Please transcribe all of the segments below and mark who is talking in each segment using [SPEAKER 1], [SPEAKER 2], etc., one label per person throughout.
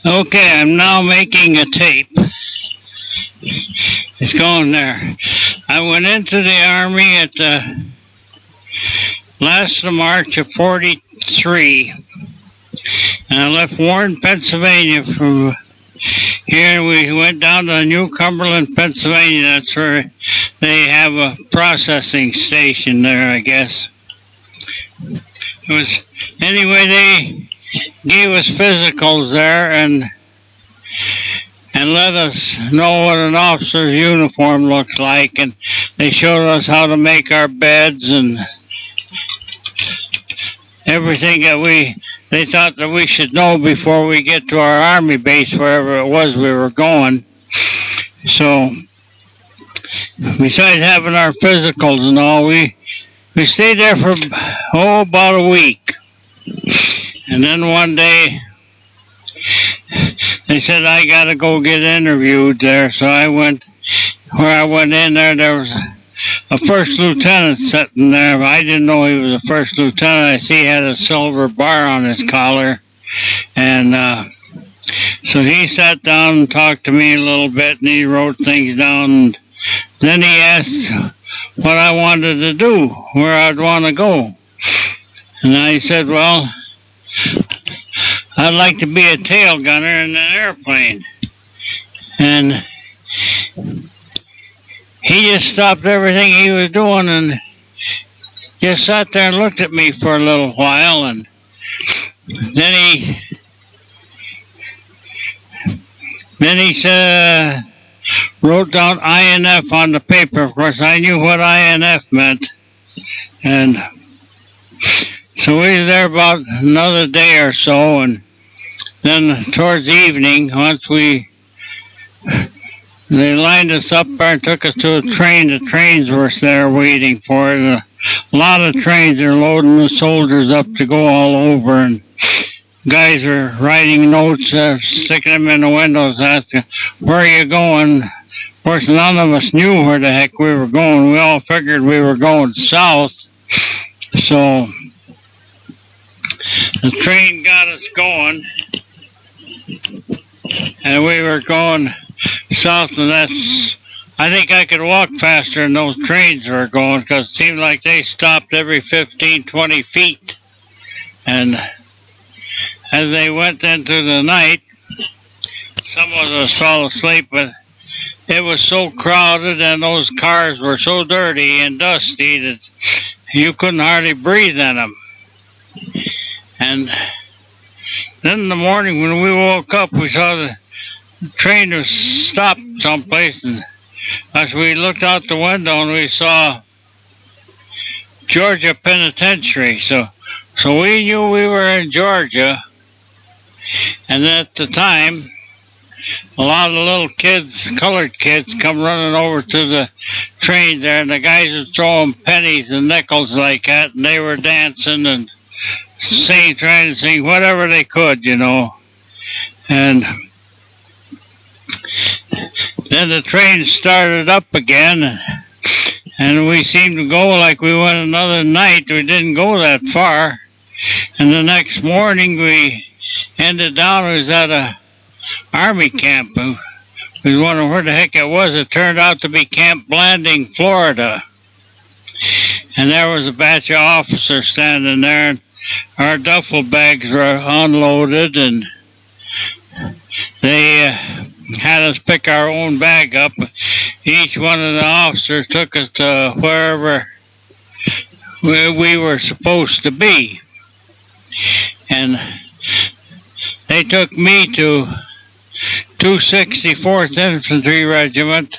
[SPEAKER 1] Okay, I'm now making a tape. It's going there. I went into the Army at the last of March of 43. And I left Warren, Pennsylvania from here. We went down to New Cumberland, Pennsylvania. That's where they have a processing station there, I guess. It was, anyway, they gave us physicals there and let us know what an officer's uniform looks like, and they showed us how to make our beds and everything that they thought that we should know before we get to our Army base, wherever it was we were going. So besides having our physicals and all, we stayed there for about a week. And then one day they said I gotta go get interviewed there, so I went in there was a first lieutenant sitting there. I didn't know he was a first lieutenant. I see he had a silver bar on his collar. And so he sat down and talked to me a little bit, and he wrote things down. And then he asked what I wanted to do, where I'd want to go. And I said, well, I'd like to be a tail gunner in an airplane. And he just stopped everything he was doing and just sat there and looked at me for a little while, and then he said, wrote down INF on the paper. Of course, I knew what INF meant, and so we were there about another day or so, and then towards evening, once they lined us up there and took us to a train. The trains were there waiting for it. A lot of trains are loading the soldiers up to go all over, and guys are writing notes, sticking them in the windows, asking, where are you going? Of course, none of us knew where the heck we were going. We all figured we were going south. So the train got us going, and we were going south, and I think I could walk faster than those trains were going, because it seemed like they stopped every 15, 20 feet. And as they went into the night, some of us fell asleep, but it was so crowded and those cars were so dirty and dusty that you couldn't hardly breathe in them. And then in the morning when we woke up, we saw the train was stopped someplace, and as we looked out the window and we saw Georgia Penitentiary, so we knew we were in Georgia. And at the time, a lot of little kids, colored kids, come running over to the train there, and the guys were throwing pennies and nickels like that, and they were dancing and trying to sing whatever they could, you know. And then the train started up again, and we seemed to go like we went another night. We didn't go that far. And the next morning we ended down, it was at a Army camp. We was wondering where the heck it was. It turned out to be Camp Blanding, Florida. And there was a batch of officers standing there, and our duffel bags were unloaded, and they had us pick our own bag up. Each one of the officers took us to wherever we were supposed to be. And they took me to 264th Infantry Regiment.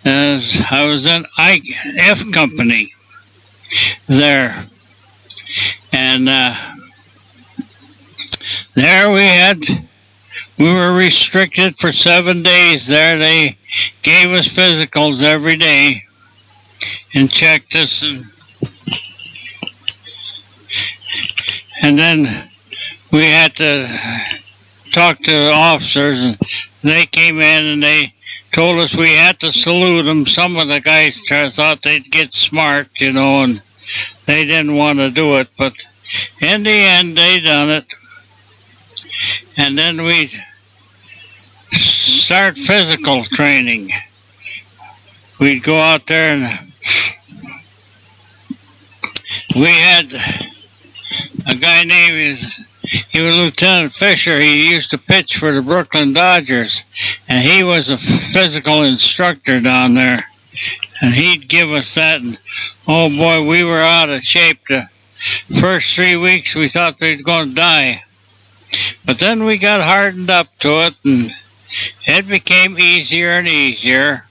[SPEAKER 1] I was in F Company there. And there we were restricted for 7 days there. They gave us physicals every day and checked us, and then we had to talk to the officers, and they came in and they told us we had to salute them. Some of the guys thought they'd get smart, you know, and they didn't want to do it, but in the end they done it. And then we start physical training. We'd go out there and we had a guy he was Lieutenant Fisher. He used to pitch for the Brooklyn Dodgers, and he was a physical instructor down there. And he'd give us that, and oh boy, we were out of shape. The first 3 weeks we thought we were going to die. But then we got hardened up to it, and it became easier and easier.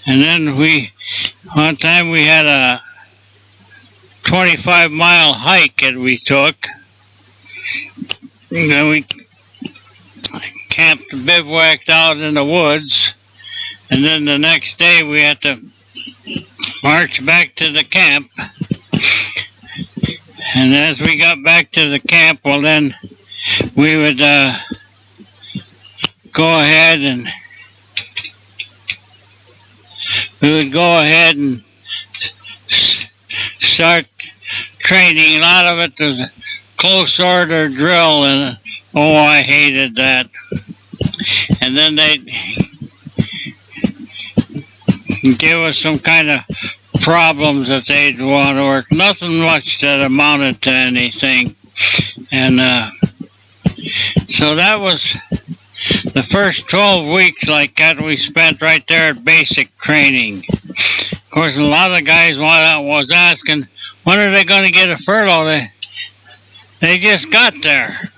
[SPEAKER 1] And then one time we had a 25-mile hike that we took. And then we camped, bivouacked out in the woods. And then the next day we had to march back to the camp. And as we got back to the camp, well then we would go ahead and start training. A lot of it was a close order drill, and oh, I hated that. And then they'd give us some kind of problems that they'd want to work. Nothing much that amounted to anything. And so that was the first 12 weeks like that we spent right there at basic training. Of course, a lot of the guys was asking, when are they going to get a furlough? They just got there.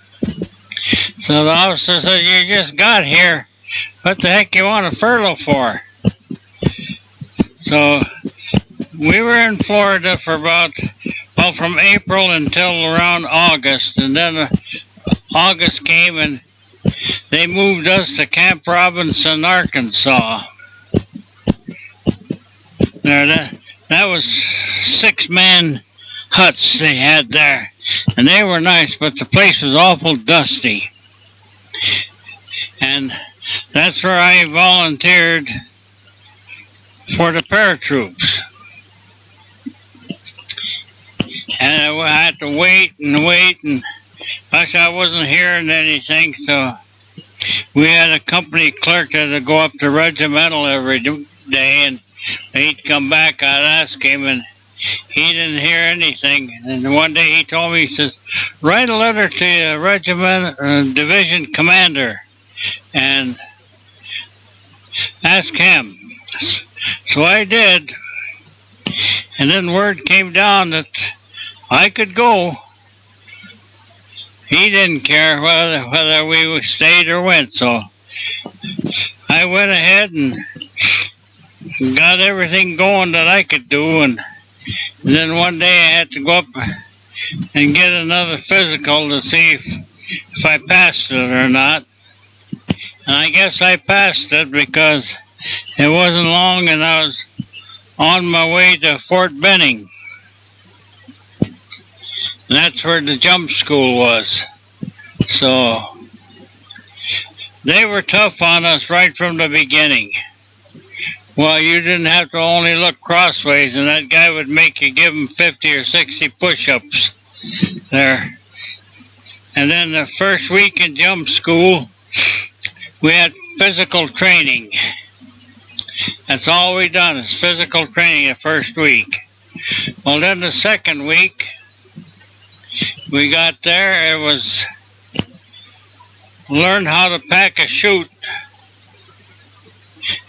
[SPEAKER 1] So the officer said, you just got here. What the heck you want a furlough for? So we were in Florida for from April until around August. And then August came and they moved us to Camp Robinson, Arkansas. That was 6-man huts they had there. And they were nice, but the place was awful dusty. And that's where I volunteered for the paratroops. And I had to wait, and gosh, I wasn't hearing anything, so we had a company clerk that would go up to regimental every day, and he'd come back, I'd ask him, and he didn't hear anything. And one day he told me, he says, write a letter to the regiment division commander and ask him. So I did. And then word came down that I could go. He didn't care whether we stayed or went. So I went ahead and got everything going that I could do. And then one day I had to go up and get another physical to see if I passed it or not. And I guess I passed it because it wasn't long and I was on my way to Fort Benning. And that's where the jump school was. So they were tough on us right from the beginning. Well, you didn't have to only look crossways, and that guy would make you give him 50 or 60 push-ups there. And then the first week in jump school, we had physical training. That's all we done is physical training the first week. Well, then the second week, we got there, it was learn how to pack a chute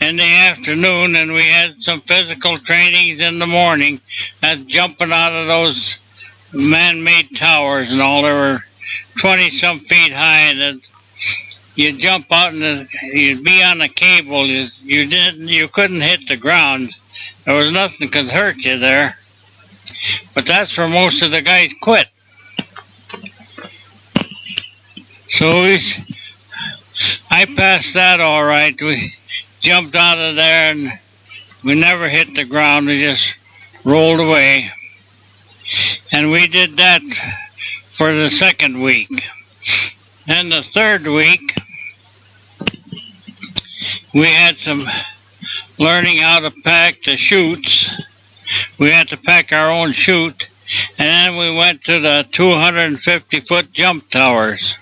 [SPEAKER 1] in the afternoon, and we had some physical trainings in the morning. That's jumping out of those man-made towers and all. They were 20-some feet high, and you'd jump out and you'd be on a cable. You couldn't hit the ground. There was nothing could hurt you there. But that's where most of the guys quit. So I passed that all right. We jumped out of there and we never hit the ground. We just rolled away. And we did that for the second week. And the third week, we had some learning how to pack the chutes. We had to pack our own chute. And then we went to the 250-foot jump towers.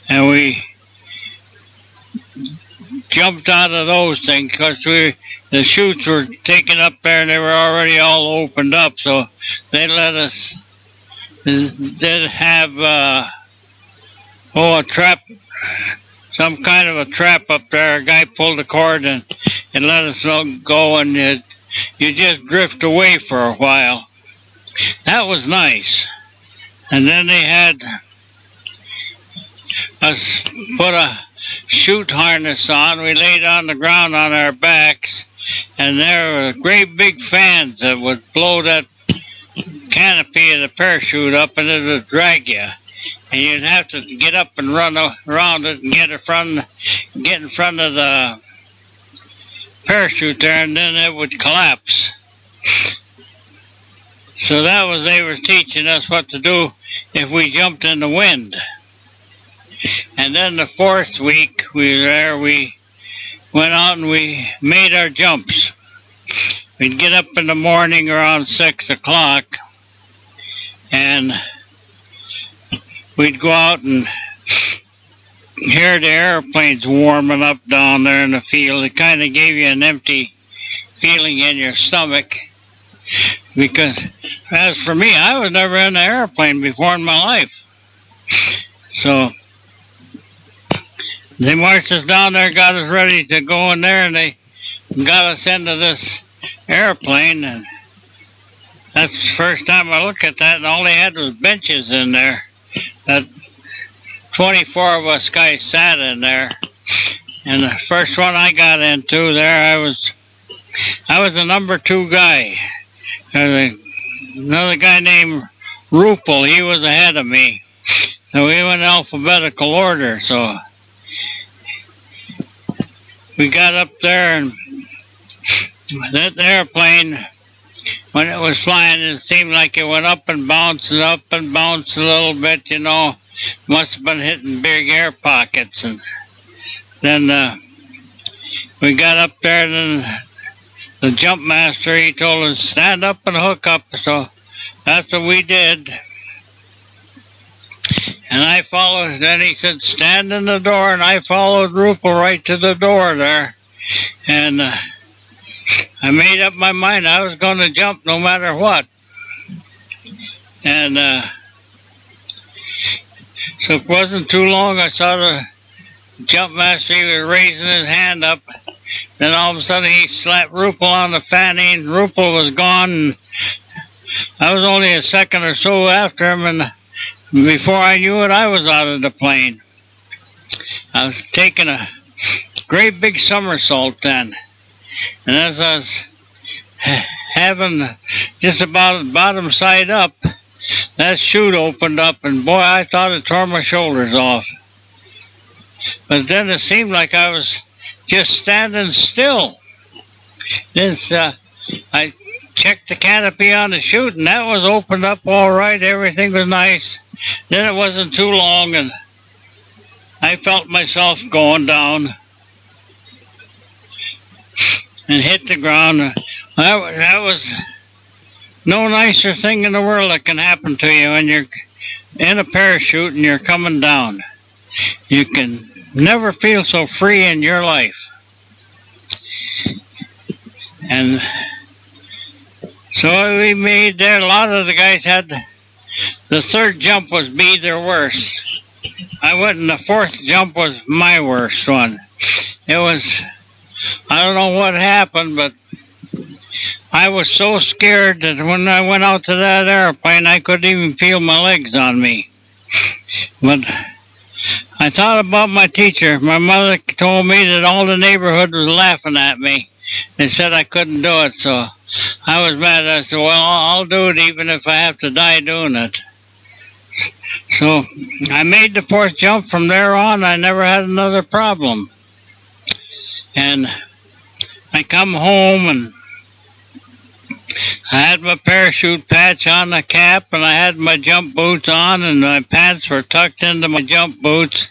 [SPEAKER 1] And we jumped out of those things because the chutes were taken up there and they were already all opened up, so they let us did have a trap, some kind of a trap up there. A guy pulled the cord and let us go, and you just drift away for a while. That was nice. And then they had us put a chute harness on. We laid on the ground on our backs, and there were great big fans that would blow that canopy of the parachute up, and it would drag you. And you'd have to get up and run around it and get in front of the parachute there, and then it would collapse. So that was, they were teaching us what to do if we jumped in the wind. And then the 4th week we went out and we made our jumps. We'd get up in the morning around 6 o'clock, and we'd go out and hear the airplanes warming up down there in the field. It kind of gave you an empty feeling in your stomach, because as for me, I was never in an airplane before in my life. So they marched us down there, got us ready to go in there, and they got us into this airplane, and that's the first time I looked at that, and all they had was benches in there. That 24 of us guys sat in there, and the first one I got into there, I was the number 2 guy. There's another guy named Rupczyk, he was ahead of me, so we went in alphabetical order. So we got up there, and that airplane, when it was flying, it seemed like it went up and bounced a little bit, you know. Must have been hitting big air pockets. And then we got up there, and then the jump master, he told us, stand up and hook up. So that's what we did. And I followed. Then he said, stand in the door, and I followed Rupczyk right to the door there. And I made up my mind I was going to jump no matter what. And so it wasn't too long, I saw the jump master, he was raising his hand up. Then all of a sudden he slapped Rupczyk on the fanny, and Rupczyk was gone. And I was only a second or so after him, and before I knew it, I was out of the plane. I was taking a great big somersault then. And as I was having just about the bottom side up, that chute opened up, and boy, I thought it tore my shoulders off. But then it seemed like I was just standing still. Then I checked the canopy on the chute, and that was opened up all right. Everything was nice. Then it wasn't too long, and I felt myself going down and hit the ground. That was no nicer thing in the world that can happen to you when you're in a parachute and you're coming down. You can never feel so free in your life. And so we made there, a lot of the guys had, the 3rd jump was be their worst. I went, and the 4th jump was my worst one. It was, I don't know what happened, but I was so scared that when I went out to that airplane, I couldn't even feel my legs on me. But I thought about my teacher. My mother told me that all the neighborhood was laughing at me. They said I couldn't do it, so I was mad. I said, well, I'll do it even if I have to die doing it. So I made the 4th jump. From there on, I never had another problem. And I come home, and I had my parachute patch on the cap, and I had my jump boots on, and my pants were tucked into my jump boots.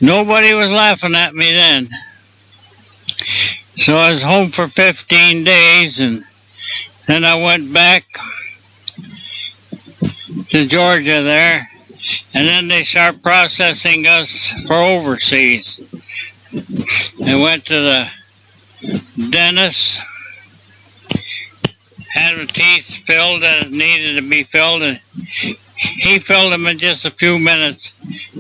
[SPEAKER 1] Nobody was laughing at me then. So I was home for 15 days, and then I went back to Georgia there, and then they start processing us for overseas. I went to the dentist, had my teeth filled that needed to be filled, and he filled them in just a few minutes.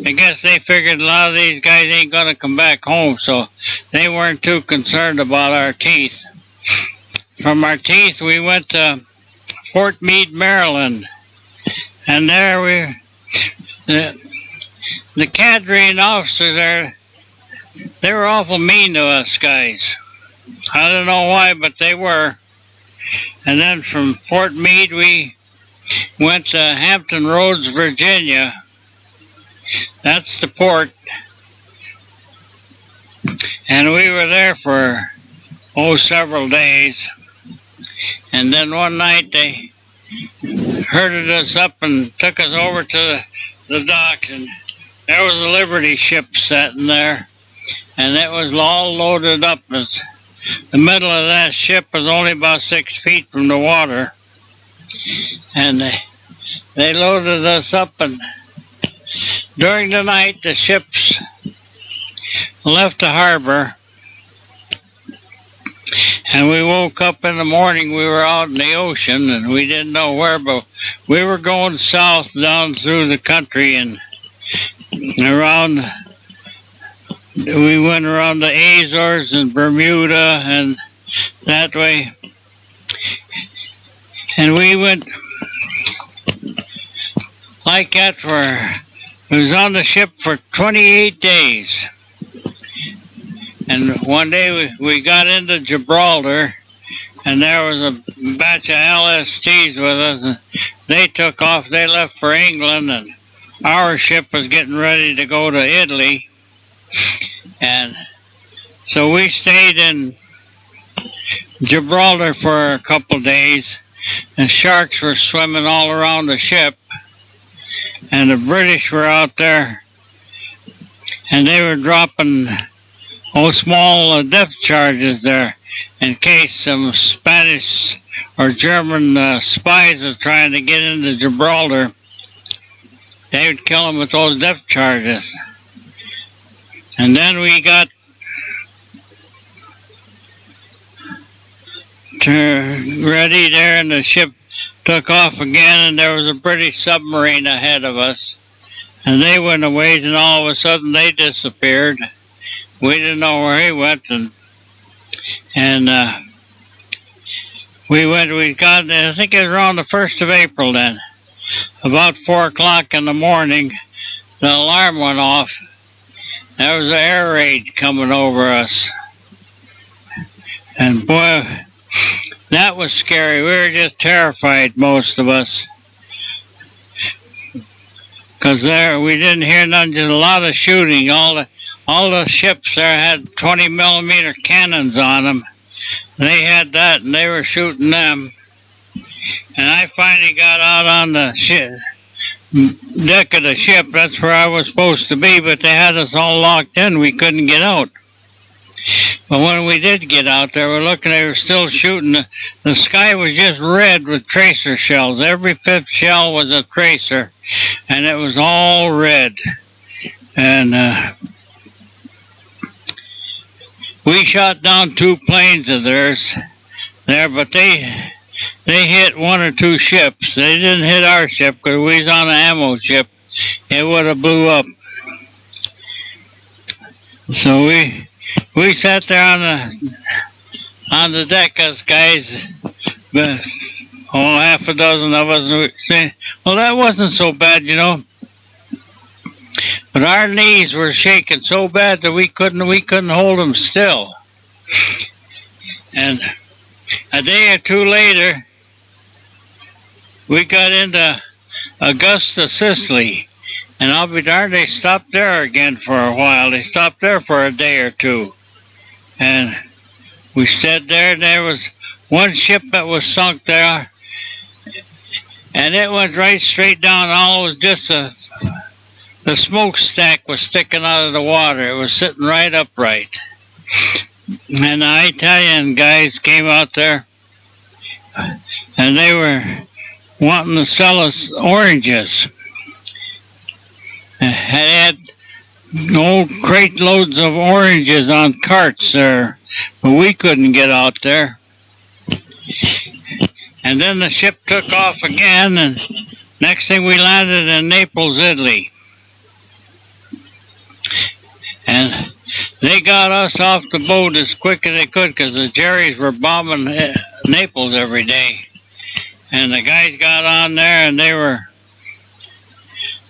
[SPEAKER 1] I guess they figured a lot of these guys ain't going to come back home, so they weren't too concerned about our teeth. From our teeth, we went to Fort Meade, Maryland, and there the cadre and officers there, they were awful mean to us guys. I don't know why, but they were. And then from Fort Meade, we went to Hampton Roads, Virginia. That's the port. And we were there for, several days. And then one night they herded us up and took us over to the docks, and there was a Liberty ship sitting there, and it was all loaded up. The middle of that ship was only about 6 feet from the water, and they loaded us up, and during the night the ships left the harbor, and we woke up in the morning. We were out in the ocean, and we didn't know where, but we were going south down through the country, and around, we went around the Azores and Bermuda and that way, and we went like that it was on the ship for 28 days. And one day we got into Gibraltar, and there was a batch of LSTs with us, and they took off. They left for England, and our ship was getting ready to go to Italy. And so we stayed in Gibraltar for a couple days, and sharks were swimming all around the ship, and the British were out there, and they were dropping small depth charges there in case some Spanish or German spies were trying to get into Gibraltar. They would kill them with those depth charges. And then we got ready there, and the ship took off again, and there was a British submarine ahead of us, and they went away, and all of a sudden they disappeared. We didn't know where he went, and we got, I think it was around the 1st of April then. About 4 o'clock in the morning, the alarm went off. There was an air raid coming over us. And boy, that was scary. We were just terrified, most of us. Because there, we didn't hear nothing, just a lot of shooting. All the ships there had 20mm cannons on them. They had that, and they were shooting them. And I finally got out on the deck of the ship. That's where I was supposed to be, but they had us all locked in. We couldn't get out. But when we did get out there, we're looking, they were still shooting. The sky was just red with tracer shells. Every 5th shell was a tracer, and it was all red. And we shot down 2 planes of theirs there, but they hit 1 or 2 ships. They didn't hit our ship because we was on an ammo ship. It would have blew up. So we sat there on the deck, us guys, half a dozen of us, and we saying, well, that wasn't so bad, you know. But our knees were shaking so bad that we couldn't hold them still. And a day or 2 later, we got into Augusta, Sicily, and I'll be darned, they stopped there again for a while. They stopped there for a day or 2, and we stayed there. And there was one ship that was sunk there, and it went right straight down. All it was just the smokestack was sticking out of the water. It was sitting right upright. And the Italian guys came out there, and they were wanting to sell us oranges. Had old crate loads of oranges on carts there, but we couldn't get out there. And then the ship took off again, and next thing we landed in Naples, Italy. And they got us off the boat as quick as they could because the Jerrys were bombing Naples every day. And the guys got on there and they were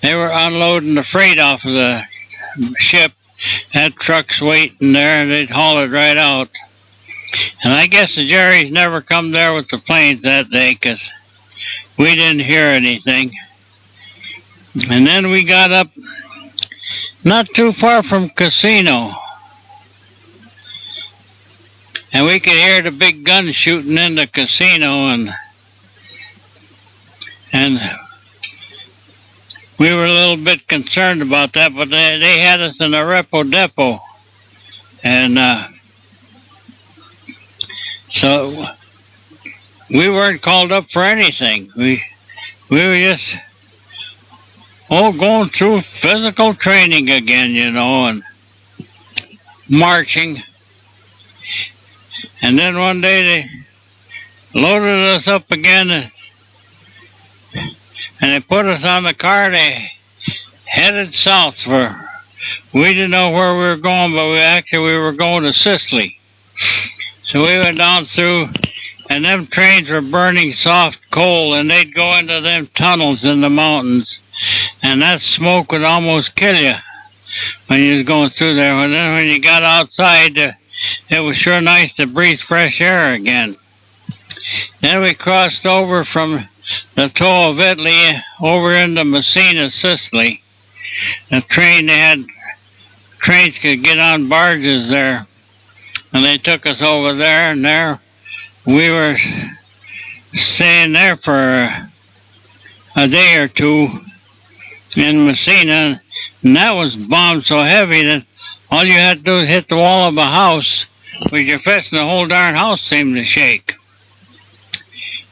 [SPEAKER 1] unloading the freight off of the ship. Had trucks waiting there and they'd haul it right out. And I guess the Jerrys never come there with the planes that day because we didn't hear anything. And then we got up not too far from Casino. And we could hear the big guns shooting in the casino, and we were a little bit concerned about that, but they had us in a repo depot. And so we weren't called up for anything. We were just going through physical training again, you know, and marching. And then one day they loaded us up again and they put us on the car. They headed south for, we didn't know where we were going, but we were going to Sicily. So we went down through, and them trains were burning soft coal, and they'd go into them tunnels in the mountains. And that smoke would almost kill you when you was going through there. And then when you got outside, it was sure nice to breathe fresh air again. Then we crossed over from the toe of Italy over into Messina, Sicily. The train, they had trains could get on barges there. And they took us over there, and there we were staying there for a day or two in Messina, and that was bombed so heavy that all you had to do was hit the wall of a house with your fist, and the whole darn house seemed to shake.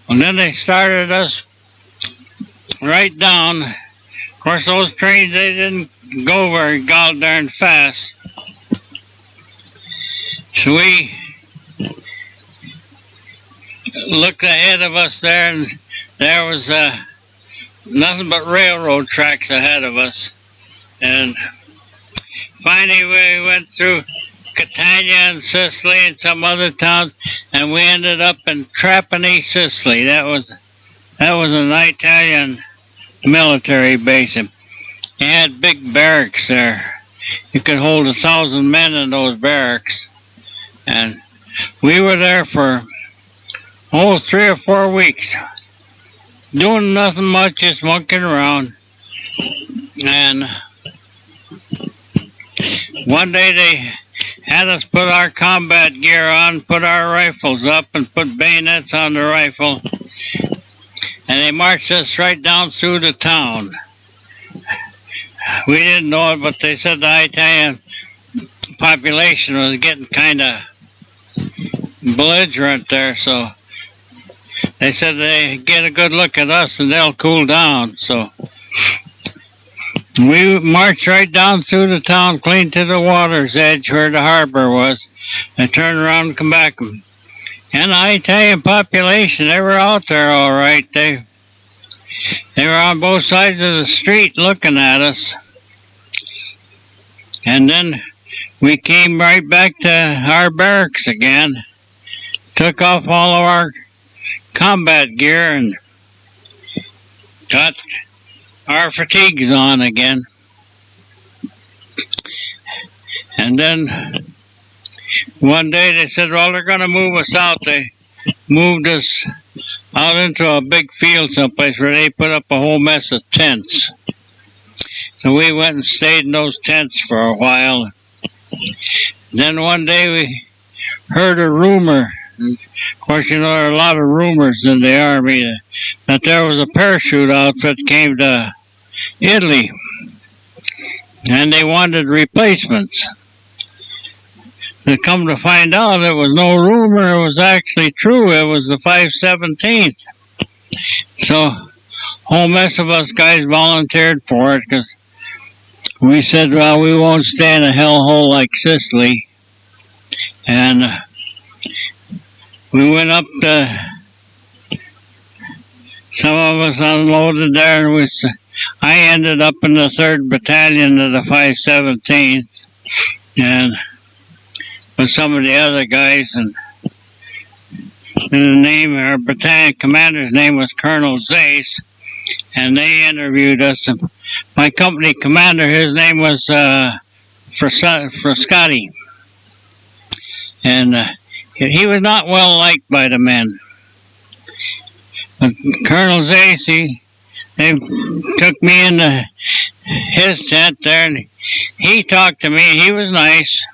[SPEAKER 1] And then they started us right down. Of course, those trains, they didn't go very god darn fast. So we looked ahead of us there, and there was nothing but railroad tracks ahead of us. And finally we went through Catania and Sicily and some other towns, and we ended up in Trapani, Sicily. That was an Italian military base. It had big barracks there. You could hold 1,000 men in those barracks. And we were there for 3 or 4 weeks, doing nothing much, just monkeying around. And one day they had us put our combat gear on, put our rifles up, and put bayonets on the rifle. And they marched us right down through the town. We didn't know it, but they said the Italian population was getting kind of belligerent there, so they said they get a good look at us and they'll cool down. So we marched right down through the town, clean to the water's edge where the harbor was, and turned around and come back. And the Italian population, they were out there all right. They were on both sides of the street looking at us. And then we came right back to our barracks again, took off all of our combat gear and got our fatigues on again. And then one day they said, well, they're going to move us out. They moved us out into a big field someplace where they put up a whole mess of tents. So we went and stayed in those tents for a while. Then one day we heard a rumor. Of course, you know, there are a lot of rumors in the Army that there was a parachute outfit came to Italy, and they wanted replacements. To come to find out, it was no rumor, it was actually true. It was the 517th. So, a whole mess of us guys volunteered for it because we said, well, we won't stay in a hellhole like Sicily. And we went up to, some of us unloaded there, and I ended up in the 3rd Battalion of the 517th, and with some of the other guys, and our battalion commander's name was Colonel Cézaire, and they interviewed us. And my company commander, his name was Frascati, and he was not well liked by the men. But Colonel Cézaire, they took me into his tent there, and he talked to me. He was nice,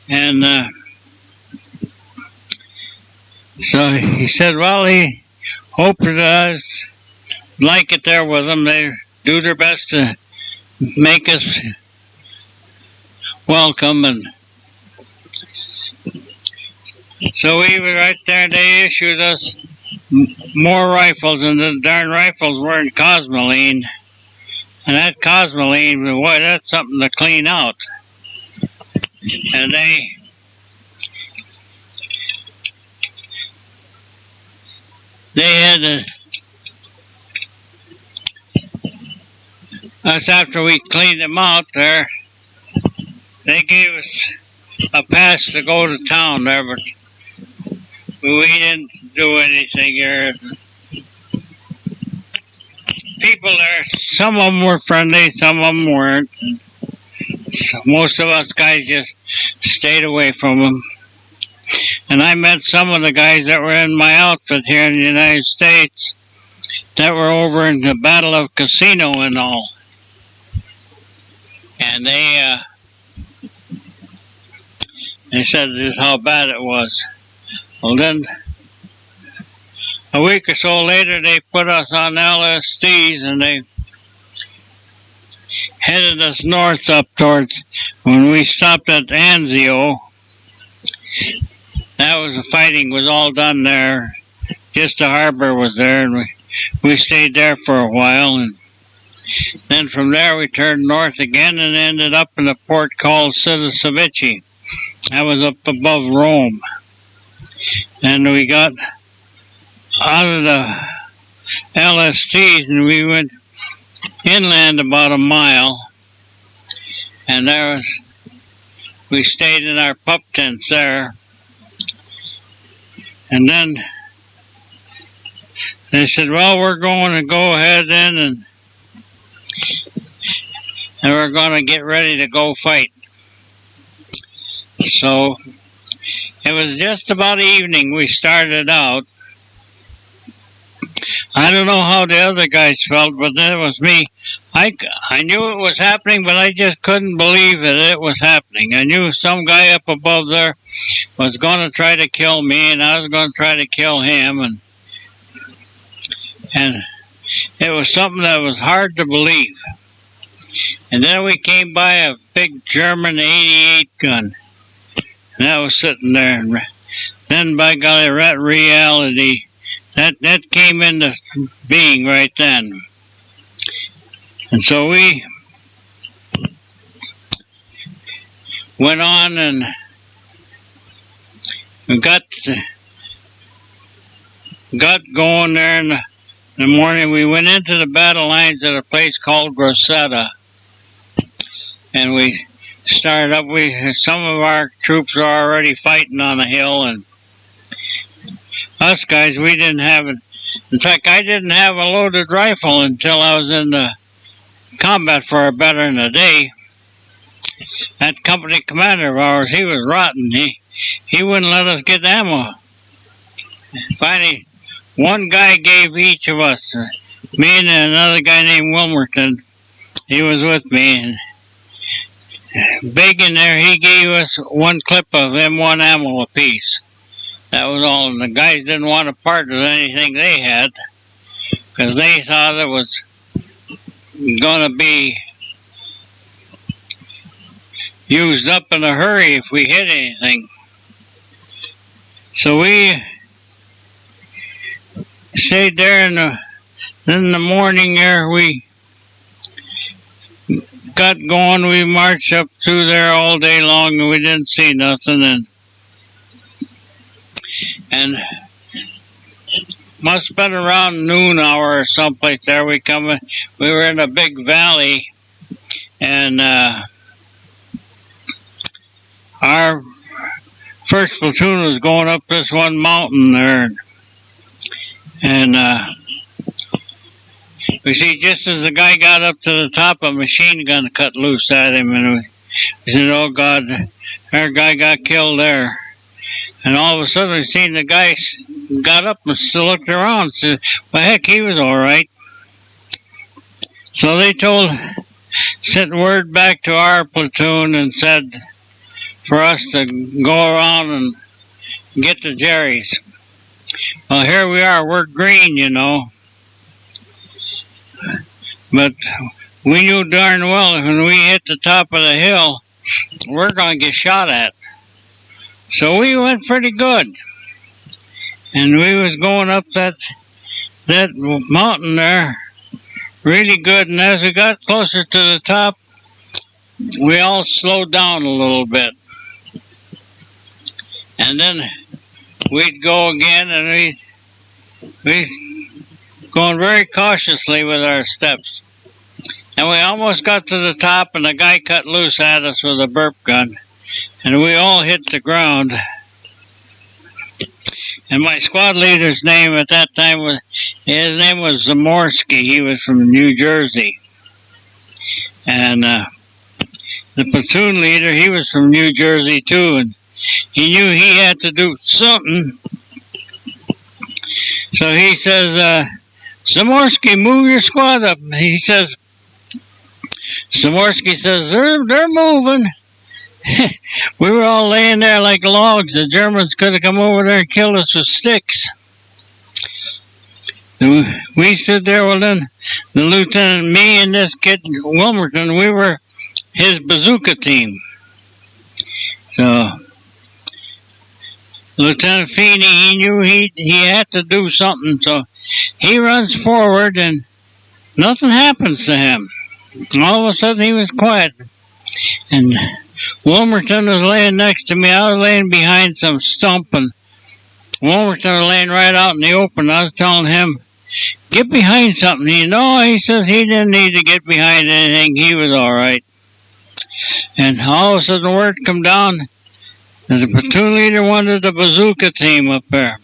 [SPEAKER 1] and so he said, well, he hoped that us like it there with them. They do their best to make us welcome, and so we were right there. They issued us more rifles, and the darn rifles were in cosmoline, and that cosmoline, boy, that's something to clean out. And they had us, after we cleaned them out there, they gave us a pass to go to town there, but we didn't do anything here. People there, some of them were friendly, some of them weren't. Most of us guys just stayed away from them. And I met some of the guys that were in my outfit here in the United States that were over in the Battle of Casino and all. And they said just how bad it was. Well, then a week or so later, they put us on LSDs, and they headed us north up towards, when we stopped at Anzio, that was the fighting was all done there. Just the harbor was there, and we stayed there for a while, and then from there we turned north again and ended up in a port called Cézaire. That was up above Rome. And we got out of the LSTs and we went inland about a mile, and we stayed in our pup tents there. And then they said, well, we're going to go ahead then, and we're going to get ready to go fight. So it was just about evening we started out. I don't know how the other guys felt, but that was me. I knew it was happening, but I just couldn't believe that it was happening. I knew some guy up above there was going to try to kill me, and I was going to try to kill him, and it was something that was hard to believe. And then we came by a big German 88 gun, and that was sitting there. And then, by golly, that reality, that came into being right then. And so we went on and got going there in the morning. We went into the battle lines at a place called Grosseto, and we started up. Some of our troops were already fighting on the hill, and us guys, we didn't have it. In fact, I didn't have a loaded rifle until I was in the combat for better than a day. That company commander of ours, he was rotten. He wouldn't let us get ammo. Finally, one guy gave each of us, me and another guy named Wilmerton, he was with me, and big in there, he gave us one clip of M1 ammo apiece. That was all, and the guys didn't want to part with anything they had, because they thought it was going to be used up in a hurry if we hit anything. So we stayed there, and in the morning there we got going, we marched up through there all day long, and we didn't see nothing. And must have been around noon hour or someplace there. We were in a big valley, and our first platoon was going up this one mountain there, and we see just as the guy got up to the top, a machine gun cut loose at him, and we said, "Oh God, our guy got killed there." And all of a sudden, we seen the guy got up and still looked around and said, "Well, heck, he was all right." So they sent word back to our platoon and said for us to go around and get the Jerry's. Well, here we are. We're green, you know. But we knew darn well when we hit the top of the hill, we're going to get shot at. So we went pretty good. And we was going up that mountain there really good. And as we got closer to the top, we all slowed down a little bit. And then we'd go again, and we'd going very cautiously with our steps. And we almost got to the top, and the guy cut loose at us with a burp gun. And we all hit the ground. And my squad leader's name at that time was Zamorsky. He was from New Jersey. And the platoon leader, he was from New Jersey too, and he knew he had to do something. So he says, "Zamorsky, move your squad up." He says, Zamorsky says, "They're moving." We were all laying there like logs. The Germans could have come over there and killed us with sticks. We stood there. Well, then the lieutenant, me and this kid Wilmerton, we were his bazooka team. So Lieutenant Feeney, he knew he had to do something. So he runs forward, and nothing happens to him. All of a sudden, he was quiet. And Wilmerton was laying next to me. I was laying behind some stump, and Wilmerton was laying right out in the open. I was telling him, "Get behind something." He says he didn't need to get behind anything. He was all right. And all of a sudden, word come down that the platoon leader wanted the bazooka team up there.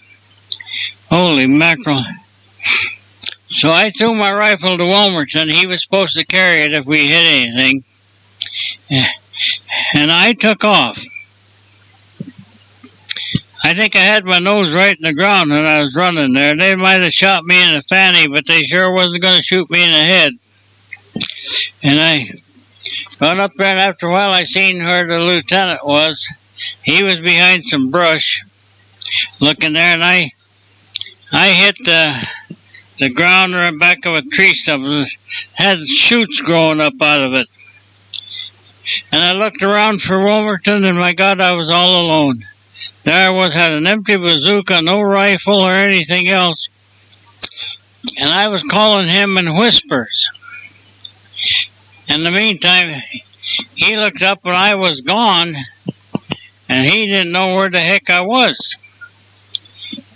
[SPEAKER 1] Holy mackerel. So I threw my rifle to Wilmerton. He was supposed to carry it if we hit anything. And I took off. I think I had my nose right in the ground when I was running there. They might have shot me in the fanny, but they sure wasn't going to shoot me in the head. And I run up there, and after a while I seen where the lieutenant was. He was behind some brush looking there, and I hit the ground or the back of a tree stump. It had shoots growing up out of it. And I looked around for Wilmerton, and my God, I was all alone. There I was, had an empty bazooka, no rifle or anything else. And I was calling him in whispers. In the meantime, he looked up when I was gone, and he didn't know where the heck I was.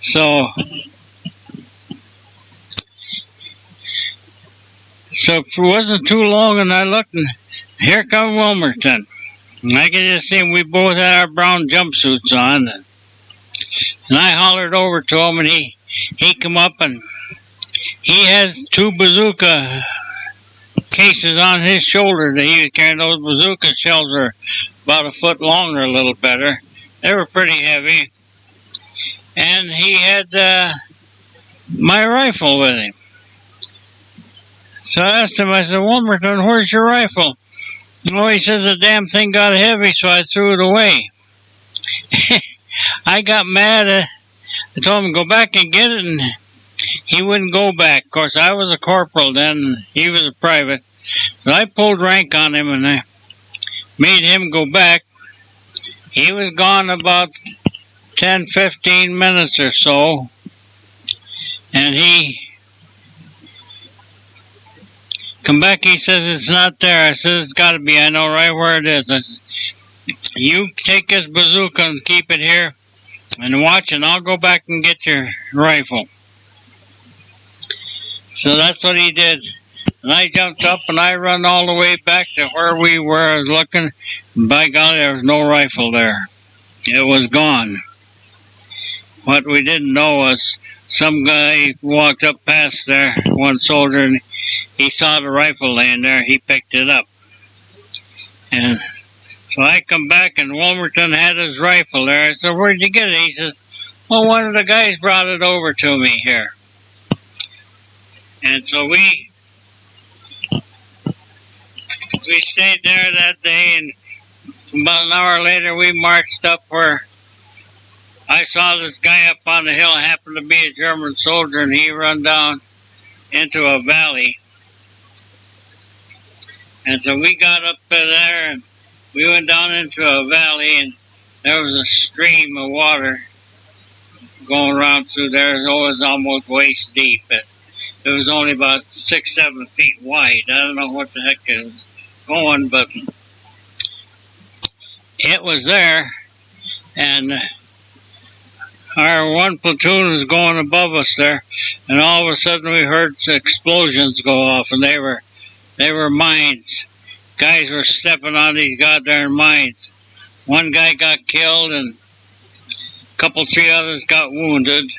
[SPEAKER 1] So it wasn't too long, and I looked, and here come Wilmerton. And I could just see him. We both had our brown jumpsuits on. And I hollered over to him, and he come up, and he has 2 bazooka cases on his shoulder that he was carrying. Those bazooka shells were about a foot long or a little better. They were pretty heavy. And he had my rifle with him. So I asked him, I said, "Wilmerton, where's your rifle?" "Oh," he says, "the damn thing got heavy, so I threw it away." I got mad. I told him to go back and get it, and he wouldn't go back. Of course, I was a corporal then, and he was a private. So I pulled rank on him, and I made him go back. He was gone about 10-15 minutes or so, and Come back, he says it's not there. I said it's got to be. I know right where it is. I said, you take this bazooka and keep it here and watch, and I'll go back and get your rifle. So that's what he did. And I jumped up and I run all the way back to where we were looking. By golly, there was no rifle there. It was gone. What we didn't know was some guy walked up past there, one soldier, and he saw the rifle laying there. He picked it up. And so I come back and Wilmerton had his rifle there. I said, where'd you get it? He says, well, one of the guys brought it over to me here. And so we stayed there that day, and about an hour later we marched up where I saw this guy up on the hill. It happened to be a German soldier, and he run down into a valley. And so we got up there and we went down into a valley, and there was a stream of water going around through there. It was almost waist deep. It was only about 6-7 feet wide. I don't know what the heck it was going, but it was there. And our one platoon was going above us there, and all of a sudden we heard explosions go off, and they were mines. Guys were stepping on these goddamn mines. One guy got killed, and a couple, 3 others got wounded.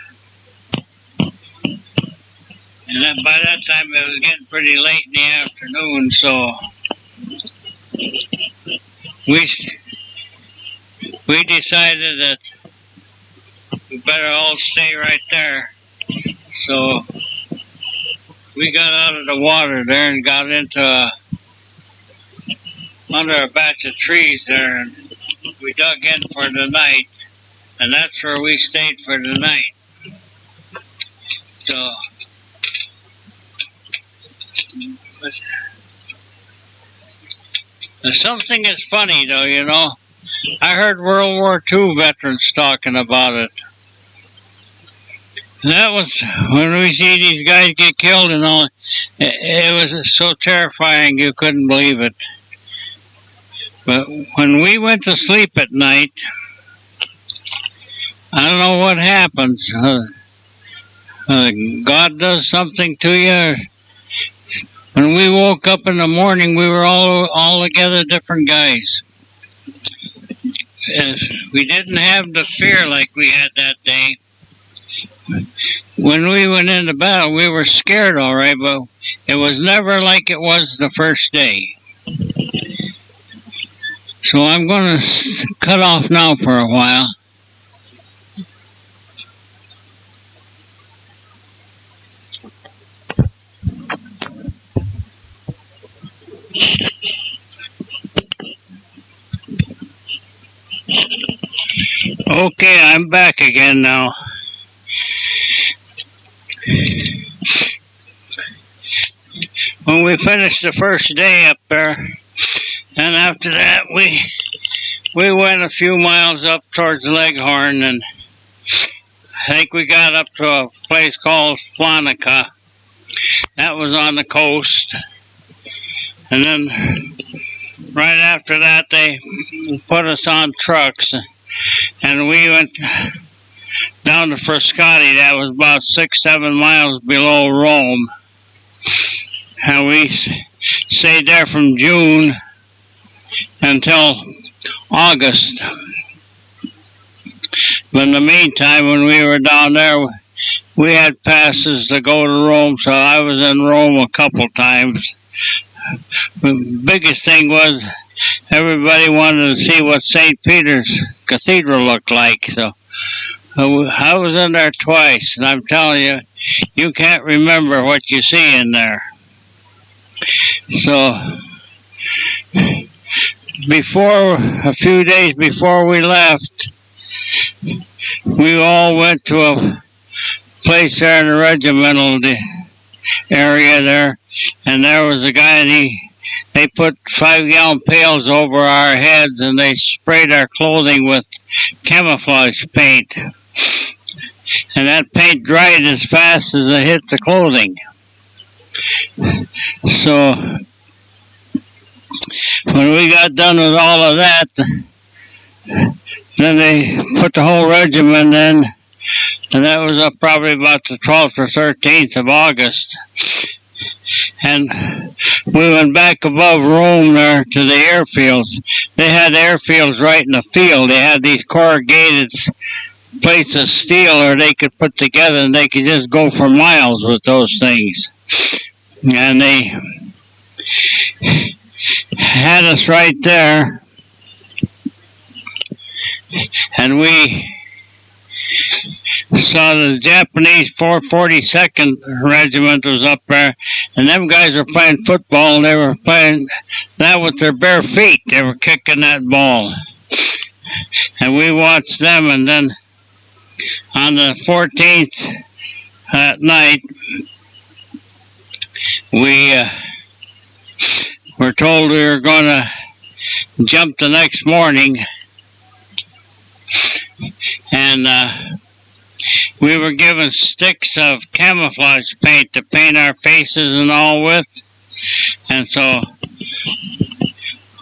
[SPEAKER 1] And then by that time it was getting pretty late in the afternoon, so we decided that we better all stay right there. So we got out of the water there and got into under a batch of trees there, and we dug in for the night, and that's where we stayed for the night. So something is funny though, you know. I heard World War II veterans talking about it. And that was when we see these guys get killed and all. It was so terrifying you couldn't believe it. But when we went to sleep at night, I don't know what happens. God does something to you. When we woke up in the morning, we were all together different guys. We didn't have the fear like we had that day. When we went into battle, we were scared, all right, but it was never like it was the first day. So I'm going to cut off now for a while. Okay, I'm back again now. When we finished the first day up there, and after that we went a few miles up towards Leghorn, and I think we got up to a place called Flonica. That was on the coast. And then right after that they put us on trucks, and we went down to Frascati. That was about 6-7 miles below Rome. And we stayed there from June until August. But in the meantime, when we were down there, we had passes to go to Rome, so I was in Rome a couple times. The biggest thing was everybody wanted to see what St. Peter's Cathedral looked like, so I was in there twice, and I'm telling you, you can't remember what you see in there. So a few days before we left, we all went to a place there in the regimental area there, and there was a guy, and they put 5-gallon pails over our heads, and they sprayed our clothing with camouflage paint. And that paint dried as fast as it hit the clothing. So when we got done with all of that, then they put the whole regiment in, and that was up probably about the 12th or 13th of August. And we went back above Rome there to the airfields. They had airfields right in the field. They had these corrugated plates of steel or they could put together, and they could just go for miles with those things. And they had us right there, and we saw the Japanese 442nd Regiment was up there, and them guys were playing football, and they were playing that with their bare feet. They were kicking that ball. And we watched them, and then on the 14th at night, we were told we were going to jump the next morning, and we were given sticks of camouflage paint to paint our faces and all with, and so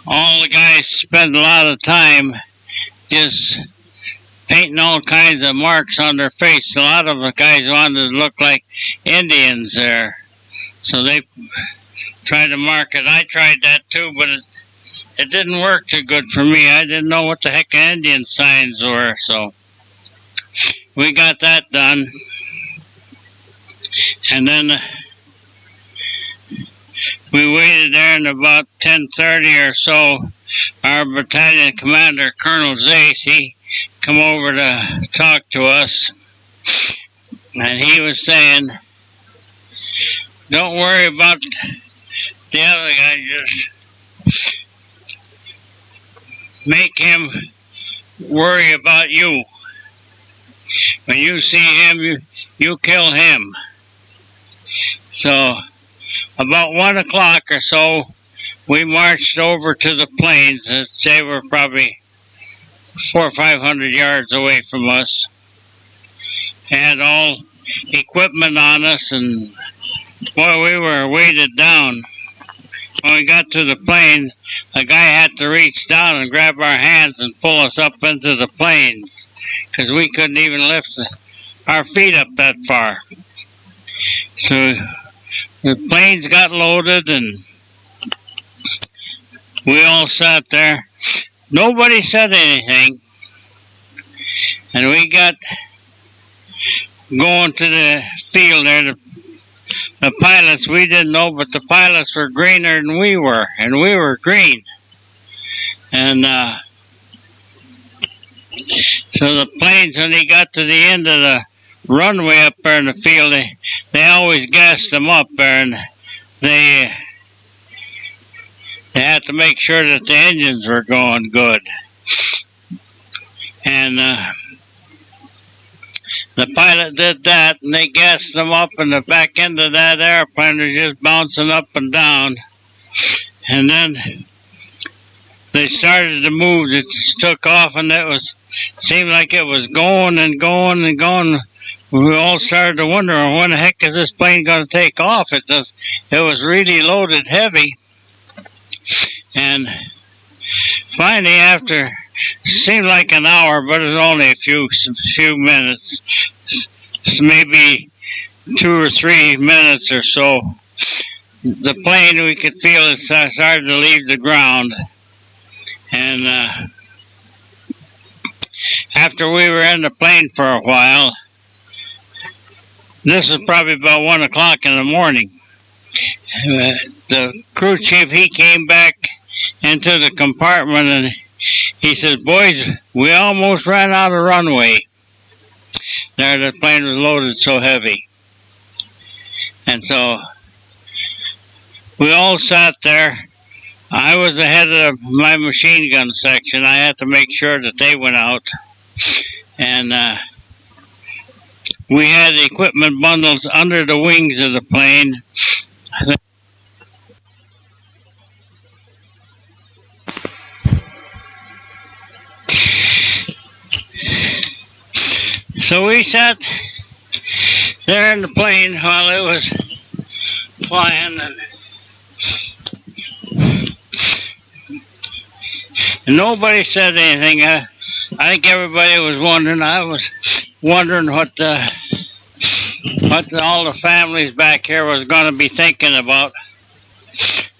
[SPEAKER 1] all the guys spent a lot of time just painting all kinds of marks on their face. A lot of the guys wanted to look like Indians there, so they tried to mark it. I tried that too, but it didn't work too good for me. I didn't know what the heck Indian signs were, so we got that done. And then we waited there, and about 10:30 or so, our battalion commander, Colonel Zace, he come over to talk to us, and he was saying, don't worry about the other guy, just make him worry about you. When you see him, you kill him. So about 1 o'clock or so, we marched over to the plains. They were probably 400 or 500 yards away from us. Had all equipment on us, and boy, we were weighted down. When we got to the plain, a guy had to reach down and grab our hands and pull us up into the plains, because we couldn't even lift our feet up that far. So the planes got loaded, and we all sat there. Nobody said anything, and we got going to the field there. The pilots, we didn't know, but the pilots were greener than we were, and we were green. And so the planes, when they got to the end of the runway up there in the field, they always gassed them up there, and they had to make sure that the engines were going good. And the pilot did that, and they gassed them up, and the back end of that airplane was just bouncing up and down. And then they started to move. It just took off, and seemed like it was going and going and going. We all started to wonder, when the heck is this plane going to take off? It was really loaded heavy. And finally, after seemed like an hour, but it was only a few minutes, maybe 2 or 3 minutes or so, the plane, we could feel it started to leave the ground. And after we were in the plane for a while, this was probably about 1 o'clock in the morning, the crew chief, he came back into the compartment, and he says, boys, we almost ran out of runway. There, the plane was loaded so heavy. And so we all sat there. I was the head of my machine gun section. I had to make sure that they went out. And we had equipment bundles under the wings of the plane. So we sat there in the plane while it was flying, and nobody said anything. I think everybody was wondering. I was wondering what all the families back here was going to be thinking about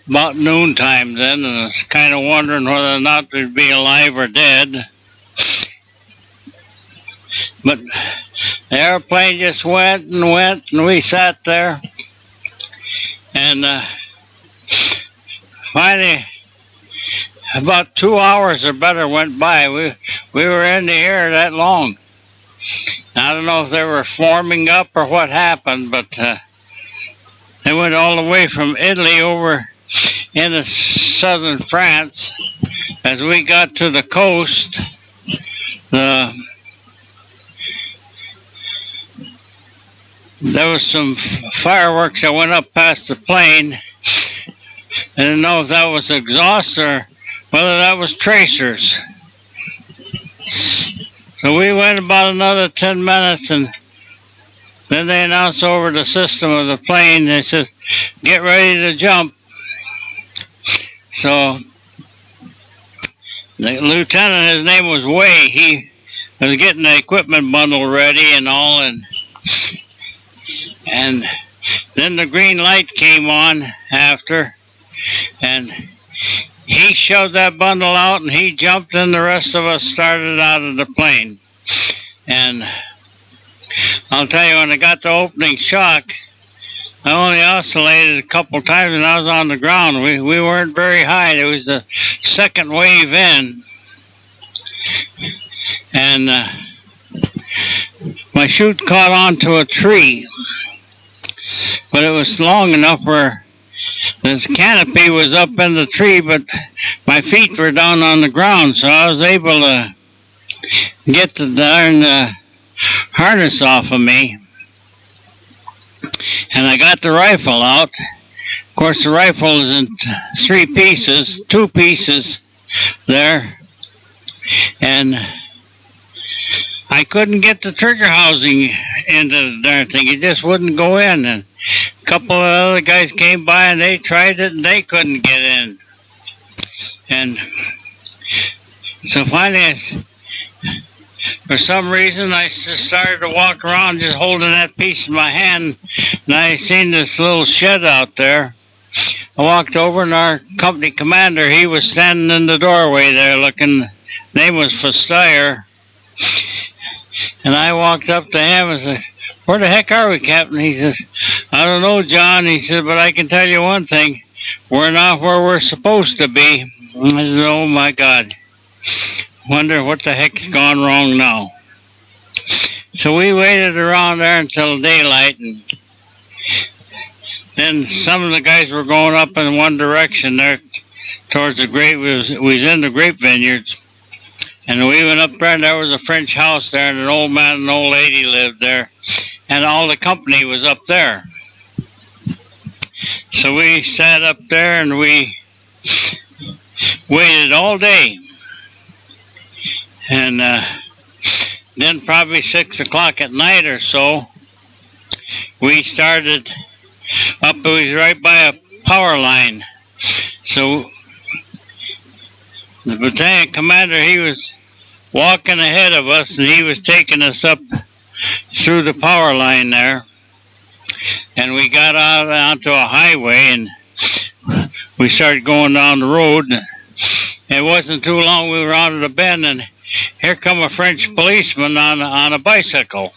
[SPEAKER 1] noontime then, and I was kind of wondering whether or not they'd be alive or dead. But the airplane just went, and we sat there, and finally, about 2 hours or better went by. We were in the air that long. I don't know if they were forming up or what happened, but they went all the way from Italy over into southern France. As we got to the coast, there was some fireworks that went up past the plane. I didn't know if that was exhaust or whether that was tracers. So we went about another 10 minutes, and then they announced over the system of the plane. They said, "Get ready to jump." So the lieutenant, his name was Way, he was getting the equipment bundle ready and all, and then the green light came on after, and he shoved that bundle out, and he jumped, and the rest of us started out of the plane. And I'll tell you, when I got the opening shock, I only oscillated a couple times, and I was on the ground. We weren't very high. It was the second wave in, and my chute caught onto a tree, but it was long enough where the canopy was up in the tree, but my feet were down on the ground, so I was able to get the darn harness off of me. And I got the rifle out. Of course, the rifle is in two pieces there. And I couldn't get the trigger housing into the darn thing. It just wouldn't go in. And a couple of other guys came by and they tried it and they couldn't get in. And so finally, for some reason, I just started to walk around just holding that piece in my hand, and I seen this little shed out there. I walked over, and our company commander, he was standing in the doorway there looking. Name was Cézaire. And I walked up to him and said, "Where the heck are we, Captain?" He says, "I don't know, John." He said, "But I can tell you one thing. We're not where we're supposed to be." I said, "Oh, my God. Wonder what the heck's gone wrong now." So we waited around there until daylight, and then some of the guys were going up in one direction there towards the grape. We was in the grape vineyards, and we went up there, and there was a French house there, and an old man and an old lady lived there, and all the company was up there. So we sat up there, and we waited all day. And then probably 6 o'clock at night or so, we started up. It was right by a power line. So the battalion commander, he was walking ahead of us, and he was taking us up through the power line there. And we got out onto a highway, and we started going down the road. It wasn't too long, we were out of the bend, and here come a French policeman on a bicycle.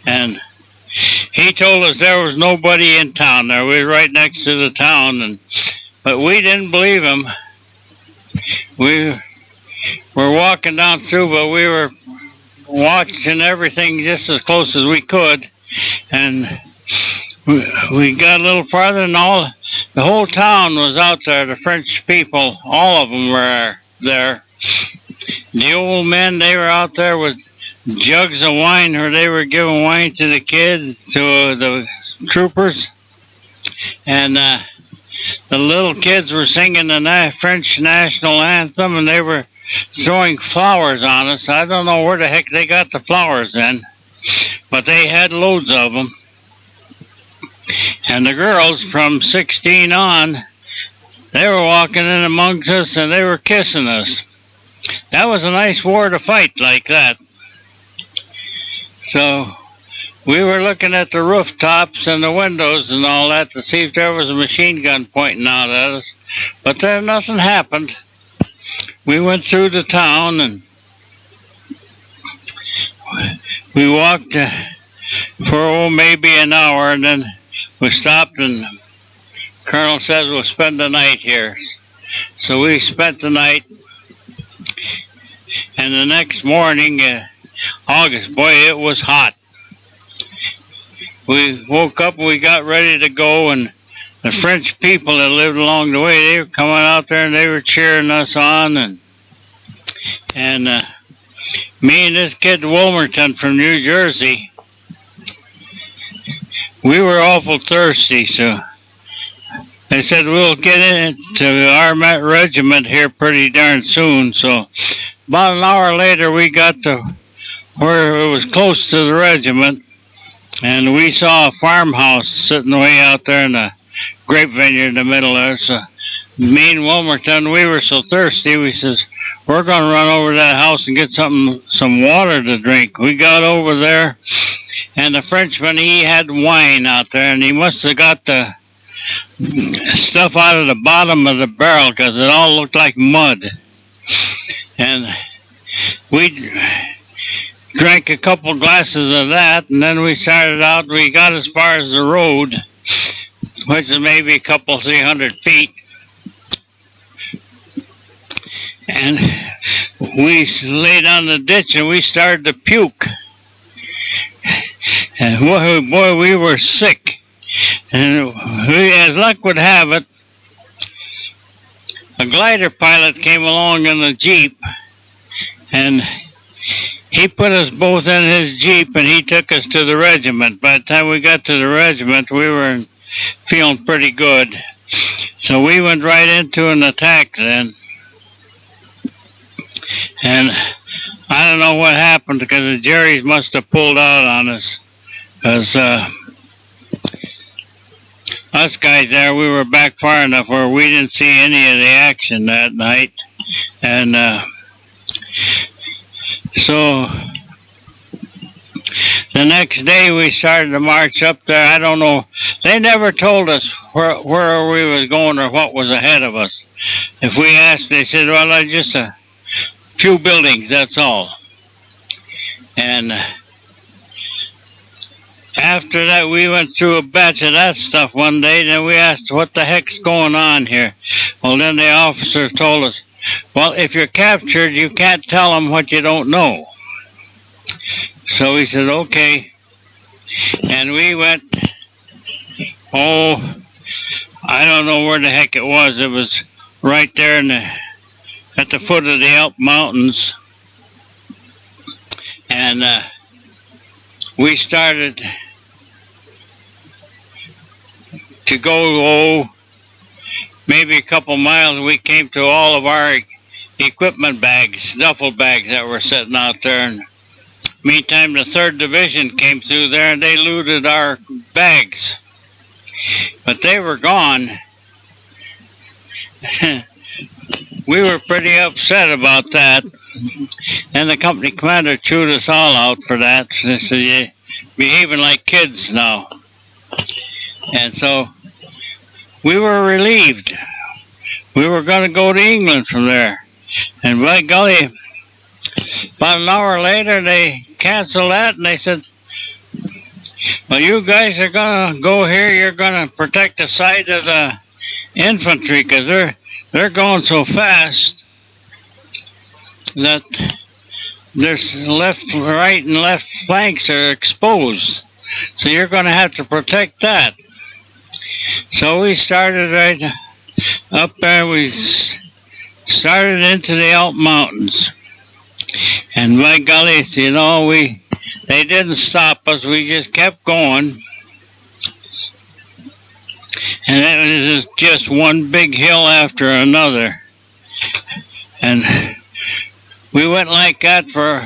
[SPEAKER 1] And he told us there was nobody in town there. We were right next to the town, but we didn't believe him. We were walking down through, but we were watching everything just as close as we could. And we got a little farther, and the whole town was out there. The French people, all of them were there. The old men, they were out there with jugs of wine, or they were giving wine to the kids, to the troopers. And the little kids were singing the French national anthem, and they were throwing flowers on us. I don't know where the heck they got the flowers in, but they had loads of them. And the girls from 16 on, they were walking in amongst us and they were kissing us. That was a nice war to fight like that. So we were looking at the rooftops and the windows and all that to see if there was a machine gun pointing out at us. But there nothing happened. We went through the town and we walked for maybe an hour, and then we stopped and the Colonel says we'll spend the night here. So we spent the night, and the next morning, August, boy, it was hot. We woke up and we got ready to go, and the French people that lived along the way, they were coming out there and they were cheering us on, and me and this kid Wilmerton from New Jersey, we were awful thirsty, so they said we'll get into our regiment here pretty darn soon. So about an hour later we got to where it was close to the regiment, and we saw a farmhouse sitting way out there in the grape vineyard in the middle there. So me and Wilmerton, we were so thirsty, we says, we're going to run over to that house and get some water to drink. We got over there, and the Frenchman, he had wine out there, and he must have got the stuff out of the bottom of the barrel because it all looked like mud. And we drank a couple glasses of that, and then we started out. We got as far as the road, which is maybe a couple 300 feet. And we laid on the ditch and we started to puke. And boy, we were sick. And as luck would have it, a glider pilot came along in the Jeep, and he put us both in his Jeep and he took us to the regiment. By the time we got to the regiment, we were feeling pretty good. So we went right into an attack then. And I don't know what happened because the Jerry's must have pulled out on us. Because us guys there, we were back far enough where we didn't see any of the action that night. And so the next day we started to march up there. I don't know. They never told us where we was going or what was ahead of us. If we asked, they said, well, just a few buildings, that's all. And after that, we went through a batch of that stuff one day. Then we asked, what the heck's going on here? Well, then the officer told us, well, if you're captured, you can't tell them what you don't know. So we said, okay. And we went, I don't know where the heck it was. It was right there at the foot of the Alp Mountains. And we started to go maybe a couple miles. We came to all of our equipment bags, duffel bags that were sitting out there. And meantime, the 3rd Division came through there and they looted our bags. But they were gone. We were pretty upset about that. And the company commander chewed us all out for that. They said, you're behaving like kids now. And so we were relieved. We were going to go to England from there. And by golly, about an hour later, they canceled that, and they said, well, you guys are going to go here. You're going to protect the side of the infantry because they're going so fast that their left, right, and left flanks are exposed. So you're going to have to protect that. So we started right up there. We started into the Alp Mountains. And by golly, you know, they didn't stop us. We just kept going. And it was just one big hill after another. And we went like that for,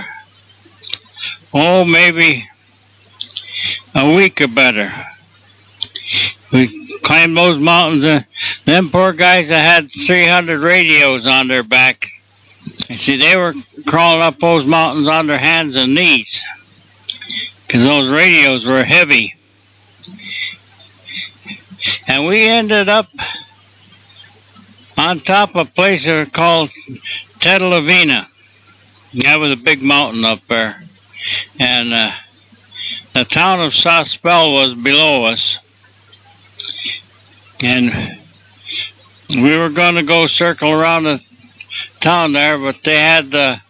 [SPEAKER 1] maybe a week or better. We climbed those mountains, and them poor guys that had 300 radios on their back. You see, they were crawling up those mountains on their hands and knees because those radios were heavy. And we ended up on top of a place called Tedelavina. That was a big mountain up there. And the town of Sospel was below us. And we were going to go circle around the town there, but they had the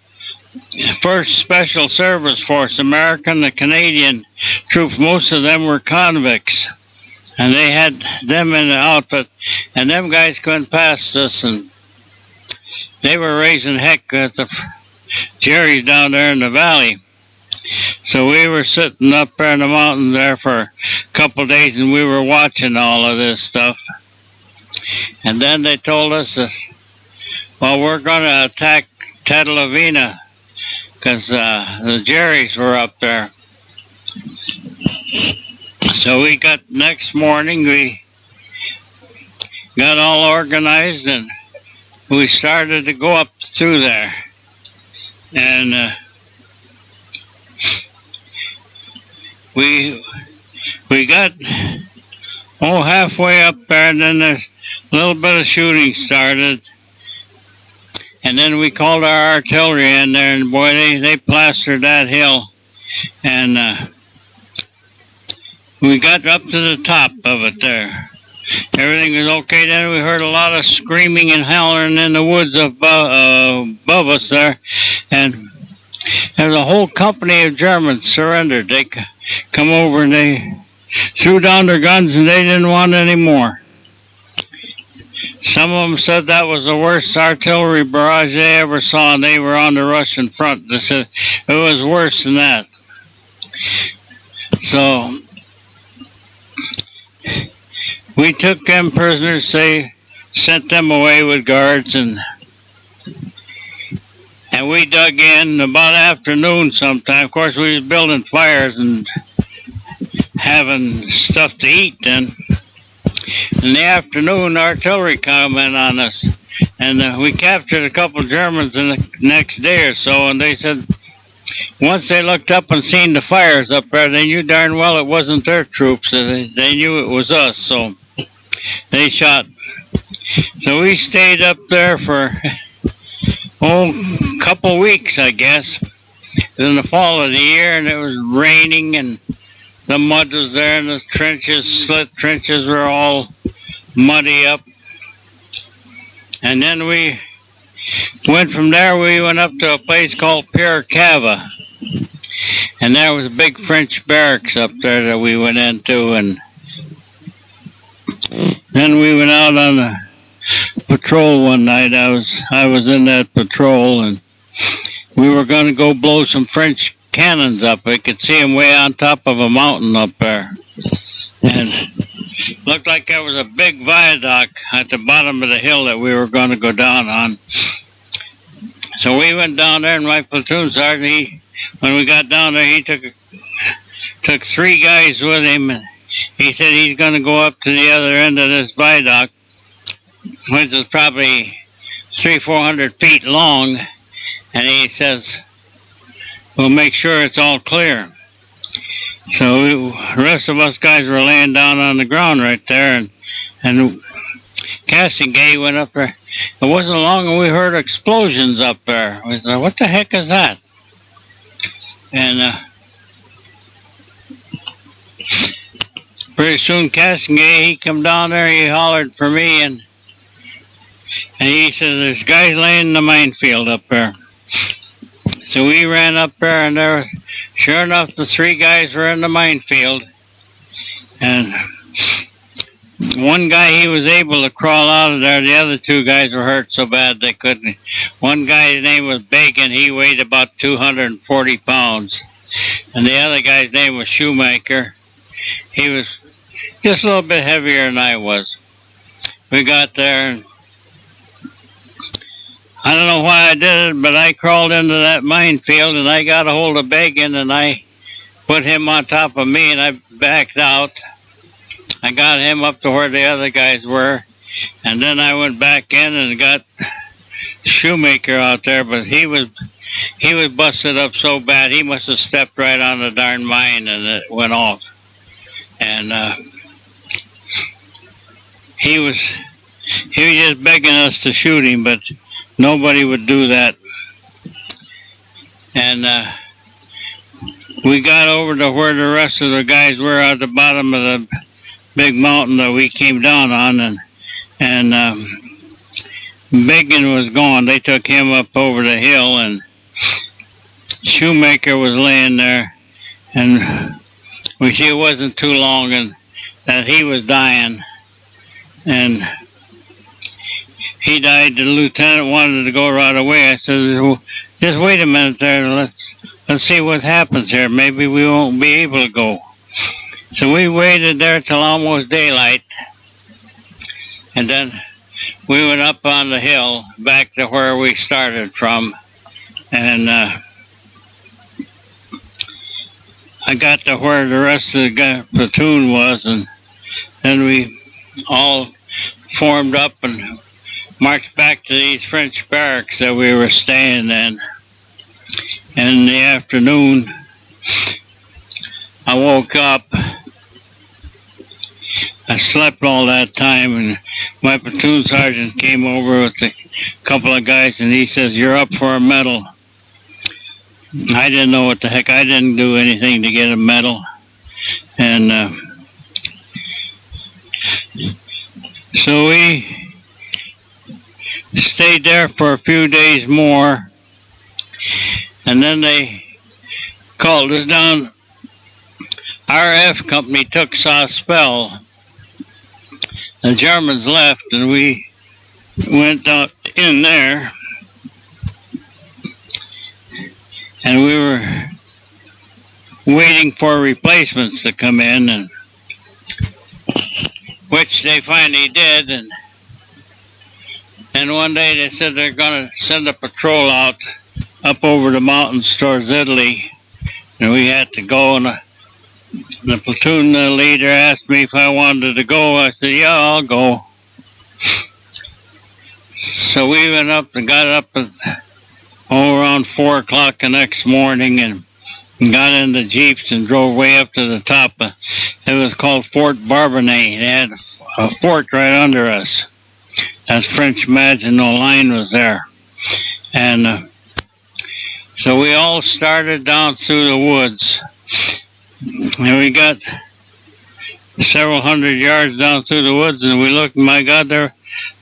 [SPEAKER 1] 1st Special Service Force, American and Canadian troops. Most of them were convicts. And they had them in the outfit. And them guys couldn't pass us. And they were raising heck at the Jerry's down there in the valley. So we were sitting up there in the mountains there for a couple of days, and we were watching all of this stuff. And then they told us that, well, we're going to attack Tedelavina because the Jerry's were up there. So we got, next morning, we got all organized, and we started to go up through there. And we got halfway up there, and then a little bit of shooting started. And then we called our artillery in there, and boy, they plastered that hill. And we got up to the top of it there. Everything was okay. Then we heard a lot of screaming and howling in the woods above us there. And there was a whole company of Germans surrendered. They come over and they threw down their guns, and they didn't want any more. Some of them said that was the worst artillery barrage they ever saw, and they were on the Russian front. They said it was worse than that. So we took them prisoners. They sent them away with guards, and we dug in about afternoon sometime. Of course, we was building fires and having stuff to eat then. In the afternoon, artillery come in on us, and we captured a couple Germans in the next day or so, and they said once they looked up and seen the fires up there, they knew darn well it wasn't their troops. They knew it was us, so they shot. So we stayed up there for a couple weeks, I guess. It was in the fall of the year, and it was raining, and the mud was there, and the trenches, slit trenches, were all muddy up. And then we went from there. We went up to a place called PIR, and there was a big French barracks up there that we went into, and then we went out on a patrol one night. I was in that patrol, and we were going to go blow some French cannons up. We could see them way on top of a mountain up there, and looked like there was a big viaduct at the bottom of the hill that we were going to go down on. So we went down there, and my platoon sergeant, when we got down there, he took 3 guys with him, and he said he's going to go up to the other end of this viaduct, which is probably 300-400 feet long, and he says, we'll make sure it's all clear. So the rest of us guys were laying down on the ground right there, and Castingay went up there. It wasn't long, and we heard explosions up there. We said, what the heck is that? And pretty soon Castingay, he come down there, he hollered for me, and he said, there's guys laying in the minefield up there. So we ran up there, and there, sure enough, the 3 guys were in the minefield. And one guy, he was able to crawl out of there. The other 2 guys were hurt so bad they couldn't. One guy's name was Bacon. He weighed about 240 pounds. And the other guy's name was Shoemaker. He was just a little bit heavier than I was. We got there, and I don't know why I did it, but I crawled into that minefield, and I got a hold of Bacon, and I put him on top of me, and I backed out. I got him up to where the other guys were, and then I went back in and got Shoemaker out there, but he was busted up so bad he must have stepped right on the darn mine and it went off. And he was just begging us to shoot him, but nobody would do that. And we got over to where the rest of the guys were at the bottom of the big mountain that we came down on, and Biggin was gone. They took him up over the hill, and Shoemaker was laying there, and we see it wasn't too long and that he was dying, and he died. The lieutenant wanted to go right away. I said, well, just wait a minute there, let's see what happens here. Maybe we won't be able to go. So we waited there till almost daylight, and then we went up on the hill back to where we started from, and I got to where the rest of the platoon was, and then we all formed up and marched back to these French barracks that we were staying in. In the afternoon, I woke up. I slept all that time, and my platoon sergeant came over with a couple of guys, and he says, "You're up for a medal." I didn't know what the heck. I didn't do anything to get a medal. And so we stayed there for a few days more, and then they called us down. Our F company took Sospel. The Germans left, and we went out in there, and we were waiting for replacements to come in, and which they finally did. And one day they said they're going to send a patrol out up over the mountains towards Italy, and we had to go. And the platoon leader asked me if I wanted to go. I said, "Yeah, I'll go." So we went up and got up at around 4 o'clock the next morning, and got in the jeeps and drove way up to the top. It was called Fort Barbonnais. They had a fort right under us. As French Maginot Line was there. And so we all started down through the woods. And we got several hundred yards down through the woods, and we looked, my God, there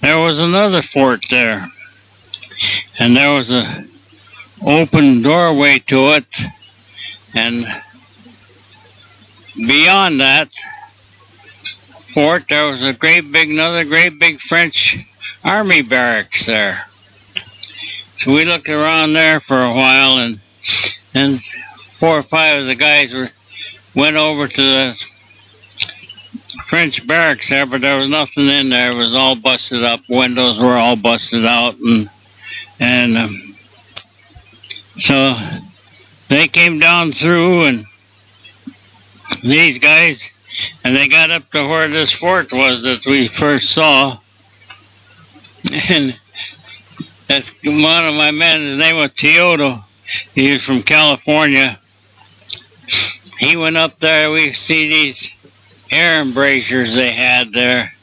[SPEAKER 1] was another fort there. And there was a open doorway to it, and beyond that fort there was another great big French army barracks there. So we looked around there for a while, and 4 or 5 of the guys went over to the French barracks there, but there was nothing in there. It was all busted up. Windows were all busted out, and so they came down through, and these guys, and they got up to where this fort was that we first saw. And that's one of my men, his name was Teodo. He was from California. He went up there. We see these air embrasures they had there.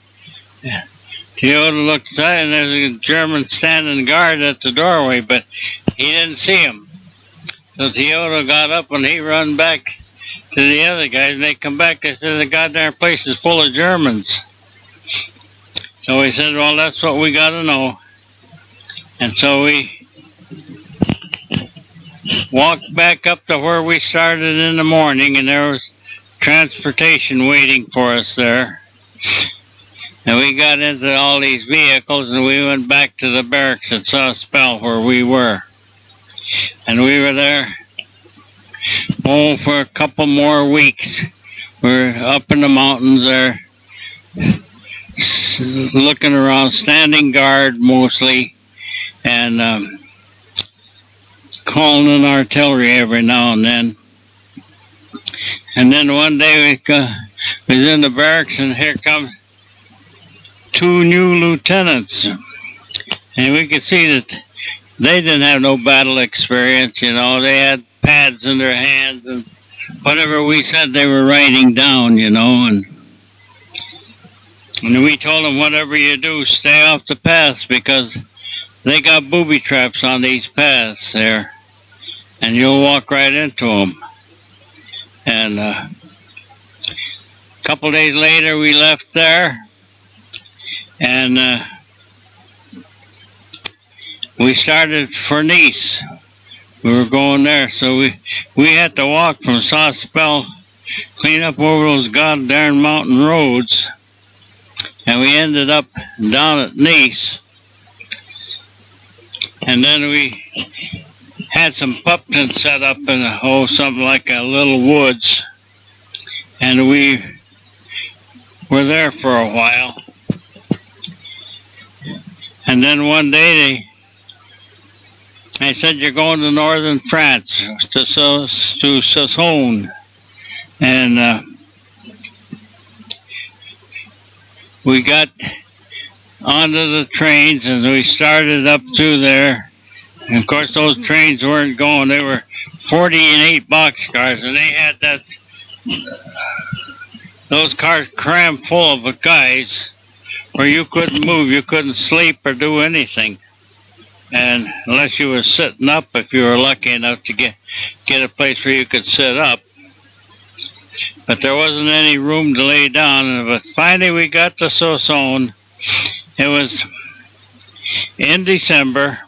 [SPEAKER 1] Teodo looked aside, and there's a German standing guard at the doorway, but he didn't see him. So Teodo got up and he run back to the other guys, and they come back. They said the goddamn place is full of Germans. So we said, well, that's what we got to know. And so we walked back up to where we started in the morning, and there was transportation waiting for us there. And we got into all these vehicles, and we went back to the barracks at Sospel where we were. And we were there, for a couple more weeks. We were up in the mountains there, looking around, standing guard mostly, and calling in artillery every now and then. And then one day was in the barracks, and here come two new lieutenants. And we could see that they didn't have no battle experience, you know. They had pads in their hands and whatever we said they were writing down, you know. And we told them, whatever you do, stay off the paths, because they got booby traps on these paths there, and you'll walk right into them. And a couple days later, we left there, and we started for Nice. We were going there, so we had to walk from Sospel, clean up over those goddamn mountain roads, and we ended up down at Nice. And then we had some pup tents set up in something like a little woods, and we were there for a while. And then one day they said, you're going to northern France, to Sassone. And we got onto the trains, and we started up through there. And of course, those trains weren't going. They were 40 and 8 boxcars, and they had those cars crammed full of guys where you couldn't move, you couldn't sleep or do anything. And unless you were sitting up, if you were lucky enough to get a place where you could sit up. But there wasn't any room to lay down. But finally we got to Sassone. It was in December.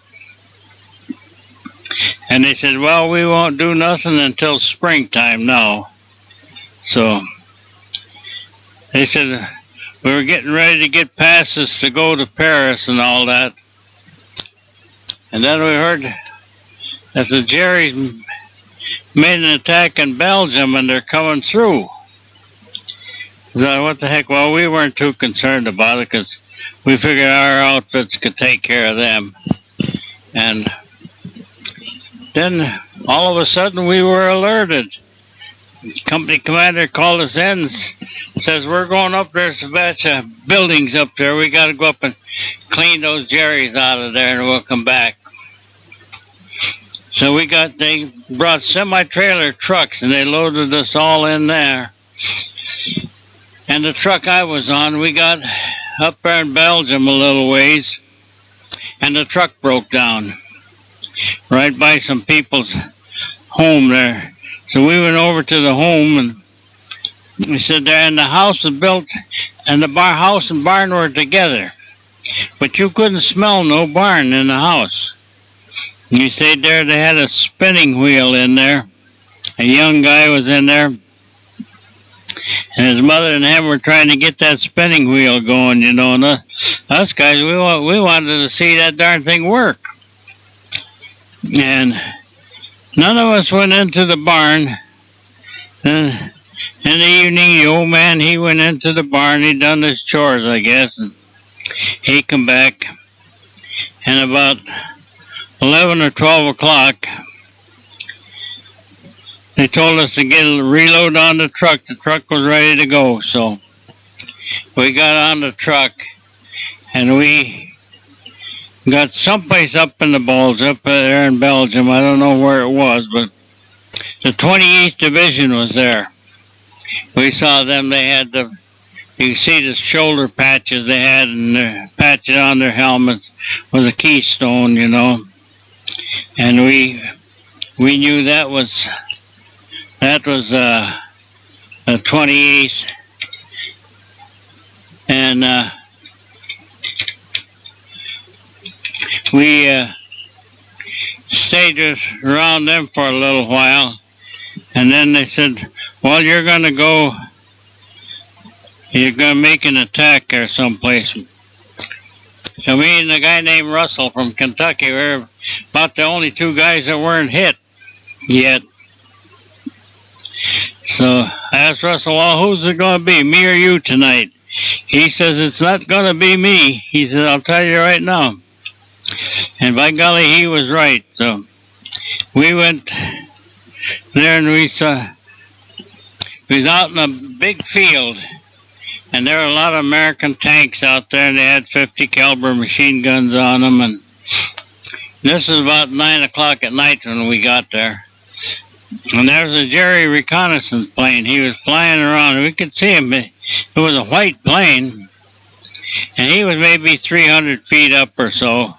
[SPEAKER 1] And they said, well, we won't do nothing until springtime now. So they said we were getting ready to get passes to go to Paris and all that. And then we heard that the Jerry's made an attack in Belgium and they're coming through. So what the heck? Well, we weren't too concerned about it because we figured our outfits could take care of them. And then all of a sudden we were alerted. The company commander called us in and says, we're going up, there's a batch of buildings up there. We got to go up and clean those Jerry's out of there and we'll come back. So they brought semi-trailer trucks and they loaded us all in there. And the truck I was on, we got up there in Belgium a little ways, and the truck broke down right by some people's home there. So we went over to the home, and we said there, and the house was built, and the house and barn were together, but you couldn't smell no barn in the house. And you said there they had a spinning wheel in there. A young guy was in there, and his mother and him were trying to get that spinning wheel going, you know. And us guys, we wanted to see that darn thing work. And none of us went into the barn. In the evening, the old man, he went into the barn. He done his chores, I guess, and he come back. And about 11 or 12 o'clock, they told us to get a reload on the truck. The truck was ready to go, so we got on the truck, and we got someplace up in the Bulge, up there in Belgium. I don't know where it was, but the 28th Division was there. We saw them. They had you can see the shoulder patches they had, and the patches on their helmets was a keystone, you know. And we knew that was the 28th, and we stayed around them for a little while, and then they said, well, you're going to make an attack or someplace. So me and the guy named Russell from Kentucky were about the only two guys that weren't hit yet. So I asked Russell, well, who's it going to be, me or you tonight? He says, it's not going to be me. He said, I'll tell you right now. And by golly, he was right. So we went there and we We was out in a big field, and there were a lot of American tanks out there, and they had 50 caliber machine guns on them. And this was about 9 o'clock at night when we got there. And there was a Jerry reconnaissance plane. He was flying around. We could see him. It was a white plane, and he was maybe 300 feet up or so.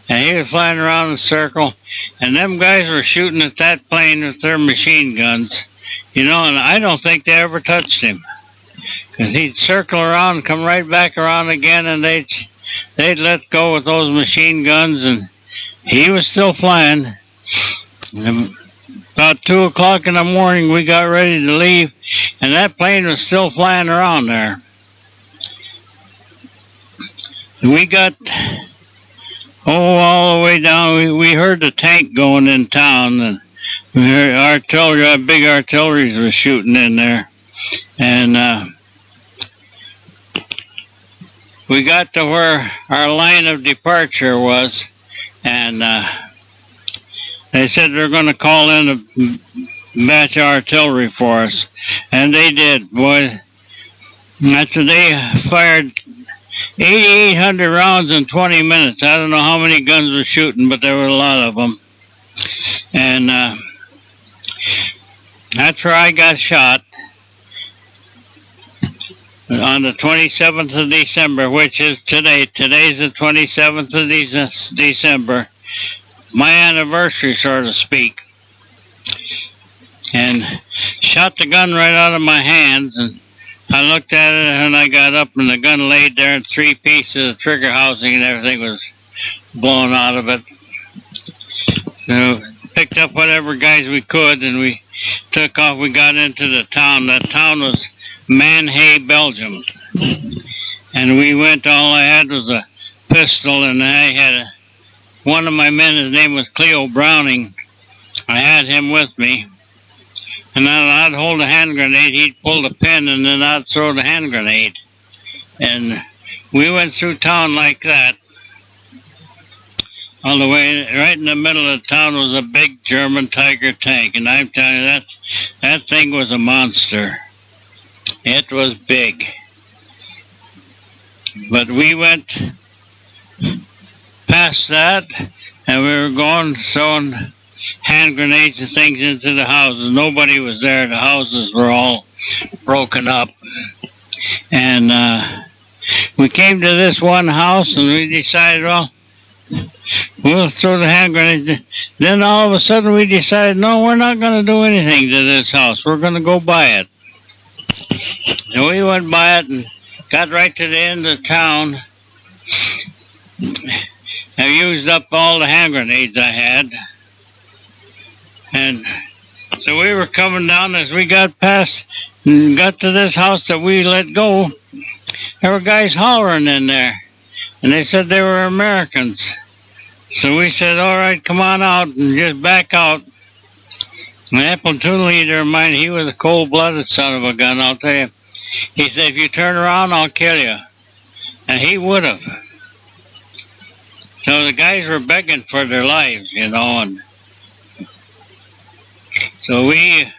[SPEAKER 1] And he was flying around in a circle, and them guys were shooting at that plane with their machine guns, you know, and I don't think they ever touched him. Because he'd circle around and come right back around again, and they'd let go with those machine guns, and he was still flying. And about 2 o'clock in the morning, we got ready to leave, and that plane was still flying around there. And we got... all the way down, we heard the tank going in town, and we heard artillery, big artillery was shooting in there. And we got to where our line of departure was, and they said they're going to call in a batch of artillery for us. And they did, boy. After they fired 8,800 rounds in 20 minutes. I don't know how many guns were shooting, but there were a lot of them. And that's where I got shot on the 27th of December, which is today. Today's the 27th of December, my anniversary, so to speak. And shot the gun right out of my hands, and I looked at it, and I got up, and the gun laid there in 3 pieces of trigger housing, and everything was blown out of it. So picked up whatever guys we could, and we took off. We got into the town. That town was Montauroux, Belgium. And we went, all I had was a pistol, and I had one of my men, his name was Cleo Browning. I had him with me. And then I'd hold a hand grenade, he'd pull the pin, and then I'd throw the hand grenade. And we went through town like that. All the way, right in the middle of the town was a big German Tiger tank. And I'm telling you, that thing was a monster. It was big. But we went past that, and we were going, throwing hand grenades and things into the houses. Nobody was there. The houses were all broken up. And we came to this one house, and we decided, well, we'll throw the hand grenades. Then all of a sudden we decided, no, we're not going to do anything to this house. We're going to go by it. So we went by it and got right to the end of town. I used up all the hand grenades I had. And so we were coming down as we got past and got to this house that we let go. There were guys hollering in there, and they said they were Americans. So we said, all right, come on out, and just back out. And that platoon leader of mine, he was a cold-blooded son of a gun, I'll tell you. He said, if you turn around, I'll kill you. And he would have. So the guys were begging for their lives, you know, and so we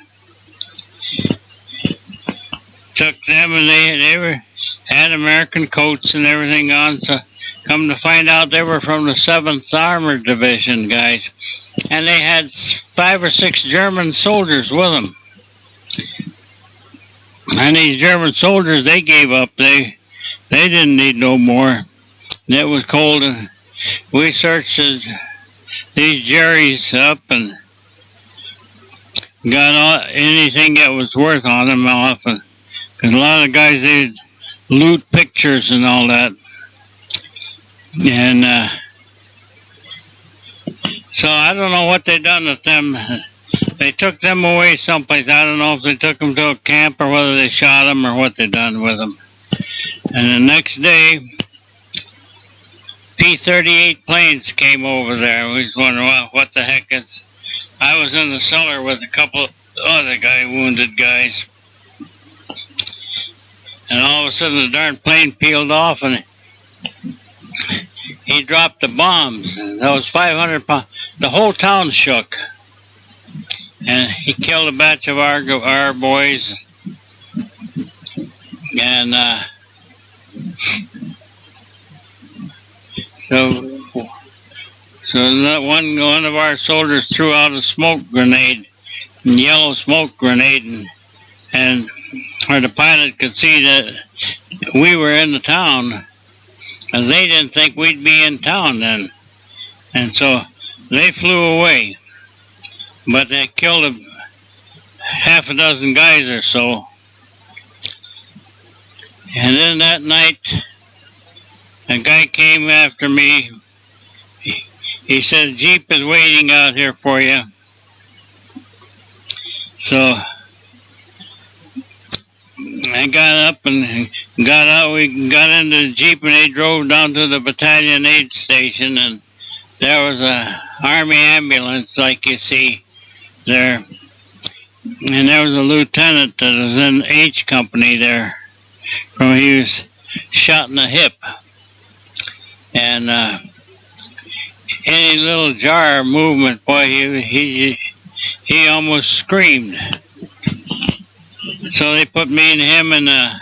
[SPEAKER 1] took them, and they had American coats and everything on. So come to find out, they were from the 7th Armored Division guys, and they had 5 or 6 German soldiers with them. And these German soldiers, they gave up. They didn't need no more. It was cold, and we searched these Jerry's up and got anything that was worth on them off. Because a lot of guys, they'd loot pictures and all that. And so I don't know what they done with them. They took them away someplace. I don't know if they took them to a camp or whether they shot them or what they done with them. And the next day, P-38 planes came over there. We was wondering what the heck is. I was in the cellar with a couple of other wounded guys. And all of a sudden the darn plane peeled off, and he dropped the bombs. That was 500 pounds. The whole town shook. And he killed a batch of our boys. And so that one of our soldiers threw out a smoke grenade, a yellow smoke grenade, and where the pilot could see that we were in the town, and they didn't think we'd be in town then. And so they flew away, but they killed half a dozen guys or so. And then that night, a guy came after me. He said, "Jeep is waiting out here for you." So I got up and got out. We got into the Jeep and they drove down to the battalion aid station, and there was a army ambulance like you see there. And there was a lieutenant that was in H company there. He was shot in the hip. And any little jar or movement, boy, he almost screamed. So they put me and him in the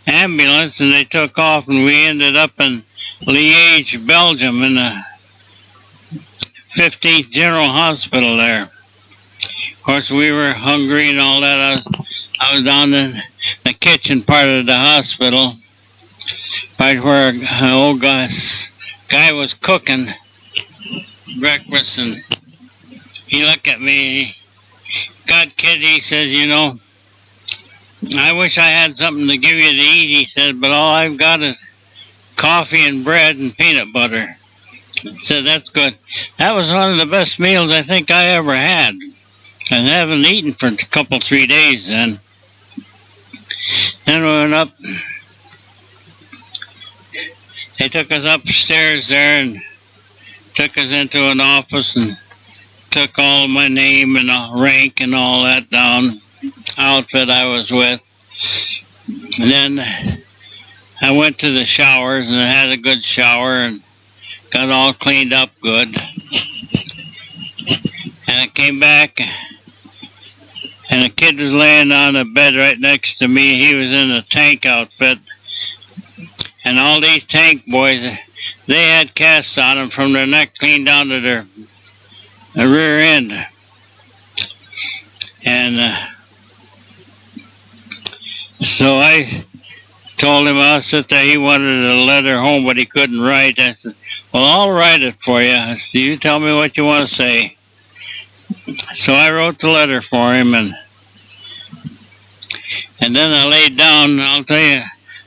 [SPEAKER 1] ambulance, and they took off, and we ended up in Liège, Belgium, in the 15th General Hospital there. Of course, we were hungry and all that. I was down in the kitchen part of the hospital, right where an old guy was cooking breakfast, and he looked at me. "God, kid," he says, "you know, I wish I had something to give you to eat," he said, "but all I've got is coffee and bread and peanut butter." I said, "That's good." That was one of the best meals I think I ever had. I haven't eaten for a couple, 3 days then. Then we went up. They took us upstairs there and took us into an office and took all my name and rank and all that down, outfit I was with. And then I went to the showers and I had a good shower and got all cleaned up good. And I came back, and a kid was laying on a bed right next to me. He was in a tank outfit. And all these tank boys, they had casts on them from their neck clean down to their rear end. And so I told him I'll sit there. He wanted a letter home, but he couldn't write. I said, "Well, I'll write it for you. I said, you tell me what you want to say." So I wrote the letter for him, and then I laid down. I'll tell you,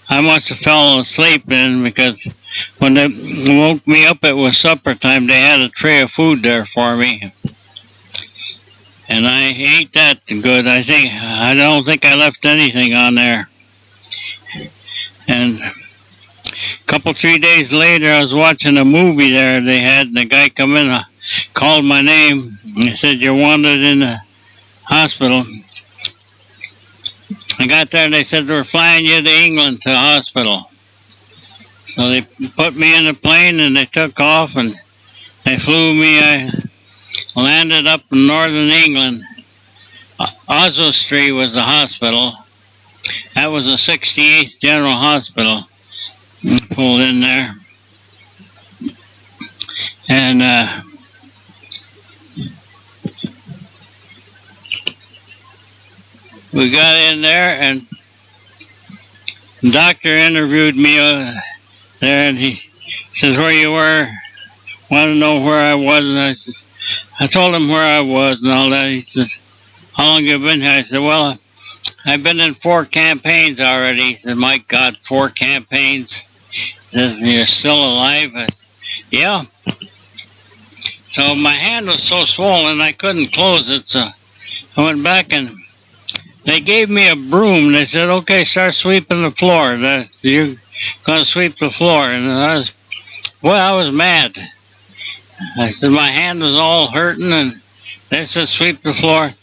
[SPEAKER 1] I must have fell asleep then, because when they woke me up, it was supper time. They had a tray of food there for me, and I ate that good. I don't think I left anything on there. And a couple, 3 days later, I was watching a movie there they had, and the guy come in, called my name, and he said, "You're wanted in the hospital." I got there and they said, "We're flying you to England to the hospital." So they put me in a plane and they took off and they flew me. I landed up in northern England. Oswestry was the hospital. That was the 68th General Hospital. Pulled in there. And we got in there, and the doctor interviewed me there, and he says, "Where you were? Want to know where I was?" And I told him where I was and all that. He says, "How long have you been here?" I said, "Well, I've been in 4 campaigns already." He said, "My God, 4 campaigns? He says, you're still alive?" I said, "Yeah." So my hand was so swollen I couldn't close it, so I went back and they gave me a broom. They said, "Okay, start sweeping the floor. You're going to sweep the floor." And I was mad. I said my hand was all hurting, and they said sweep the floor.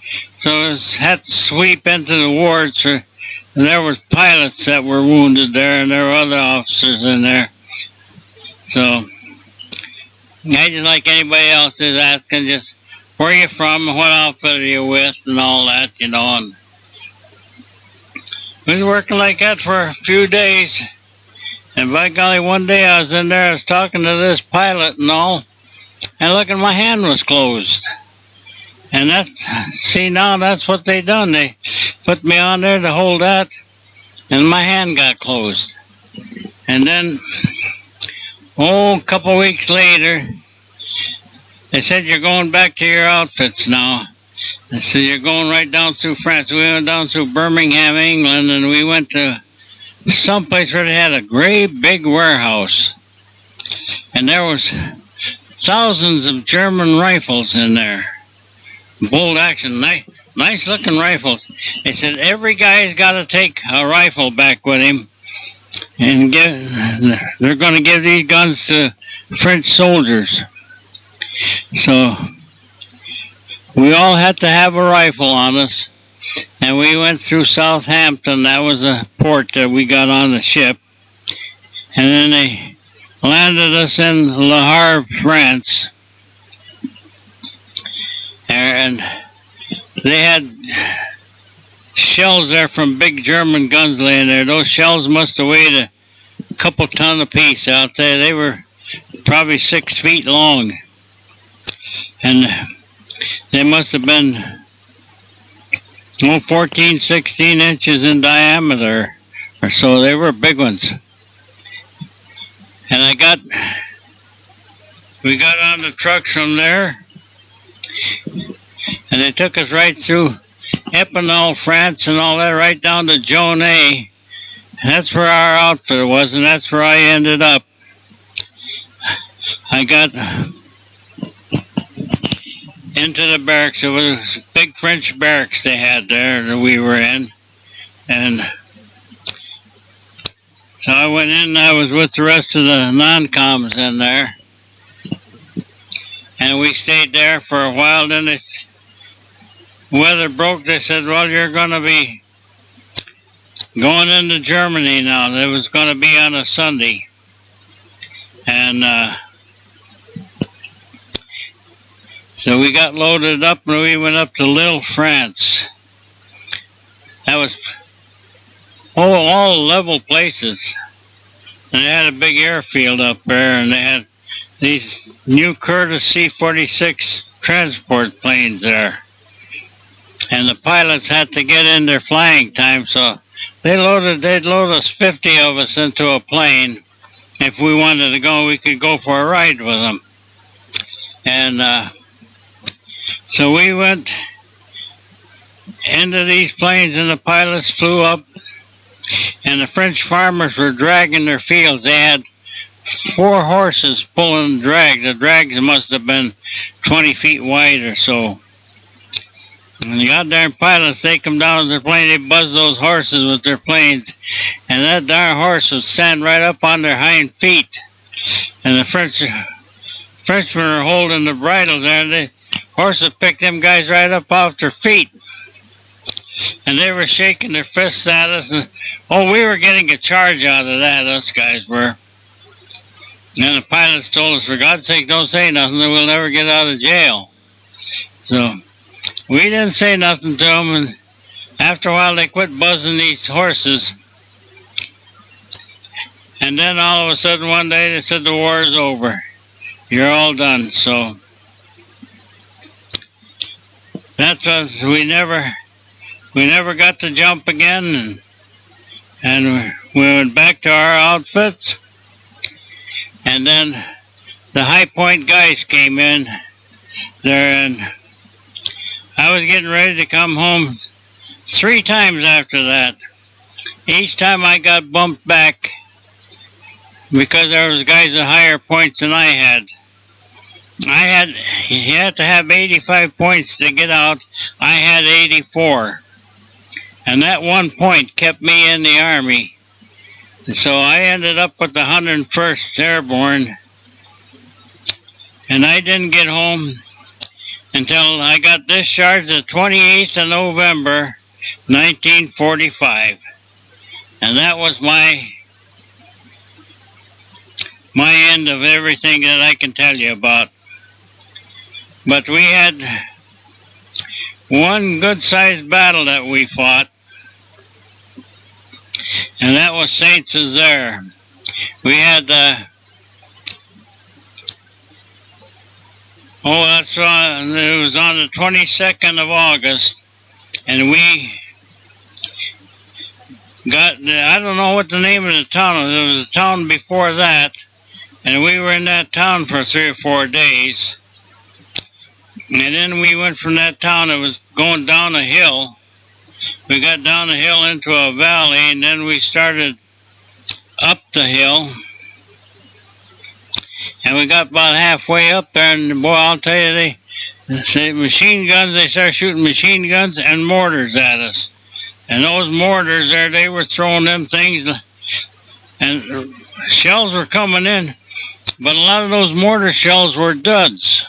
[SPEAKER 1] So I had to sweep into the wards. And there were pilots that were wounded there, and there were other officers in there. So I just like anybody else is asking, just where are you from, what outfit are you with, and all that, you know. And We was working like that for a few days. And by golly, one day I was in there, I was talking to this pilot and all, and look, my hand was closed. And see, now that's what they done. They put me on there to hold that, and my hand got closed. And then, a couple weeks later, they said, you're going back to your outfits now. I said, you're going right down through France. We went down through Birmingham, England, and we went to someplace where they had a great big warehouse. And there was thousands of German rifles in there. Bolt action, nice looking rifles. They said, every guy's got to take a rifle back with him. And they're going to give these guns to French soldiers. So we all had to have a rifle on us, and we went through Southampton. That was a port that we got on the ship, and then they landed us in Le Havre, France, and they had shells there from big German guns laying there. Those shells must have weighed a couple ton apiece out there. They were probably 6 feet long. And they must have been 14, 16 inches in diameter or so. They were big ones. And we got on the trucks from there, and they took us right through Epinal, France, and all that, right down to Jonay. That's where our outfit was, and that's where I ended up. I got into the barracks. It was big French barracks they had there that we were in. And so I went in, I was with the rest of the non-coms in there. And we stayed there for a while. Then the weather broke. They said, well, you're going to be going into Germany now. It was going to be on a Sunday. And so we got loaded up and we went up to Lille, France. That was all level places. And they had a big airfield up there, and they had these new Curtiss C-46 transport planes there. And the pilots had to get in their flying time, so they'd load us 50 of us into a plane. If we wanted to go, we could go for a ride with them. And so we went into these planes, and the pilots flew up, and the French farmers were dragging their fields. They had 4 horses pulling the drag. The drags must have been 20 feet wide or so. And the goddamn pilots, they come down to their plane, they buzz those horses with their planes, and that darn horse would stand right up on their hind feet. And the Frenchmen are holding the bridle there, and the horse would pick them guys right up off their feet. And they were shaking their fists at us, and we were getting a charge out of that, us guys were. And the pilots told us, for God's sake, don't say nothing, or we'll never get out of jail. So we didn't say nothing to them, and after a while they quit buzzing these horses. And then all of a sudden one day they said the war is over. You're all done. So that was, we never got to jump again, and we went back to our outfits. And then the High Point guys came in there, and I was getting ready to come home 3 times after that. Each time I got bumped back because there was guys at higher points than I had. You had to have 85 points to get out. I had 84. And that 1 point kept me in the Army. So I ended up with the 101st Airborne. And I didn't get home until I got discharged the 28th of November, 1945. And that was my end of everything that I can tell you about. But we had one good-sized battle that we fought. and that was Saint Cézaire. We had, it was on the 22nd of August, and we got, I don't know what the name of the town was. It was a town before that, and we were in that town for 3 or 4 days. And then we went from that town, it was going down a hill. We got down the hill into a valley, and then we started up the hill. And we got about halfway up there, and boy, I'll tell you, they machine guns, they started shooting machine guns and mortars at us. And those mortars there, they were throwing them things, and shells were coming in, but a lot of those mortar shells were duds.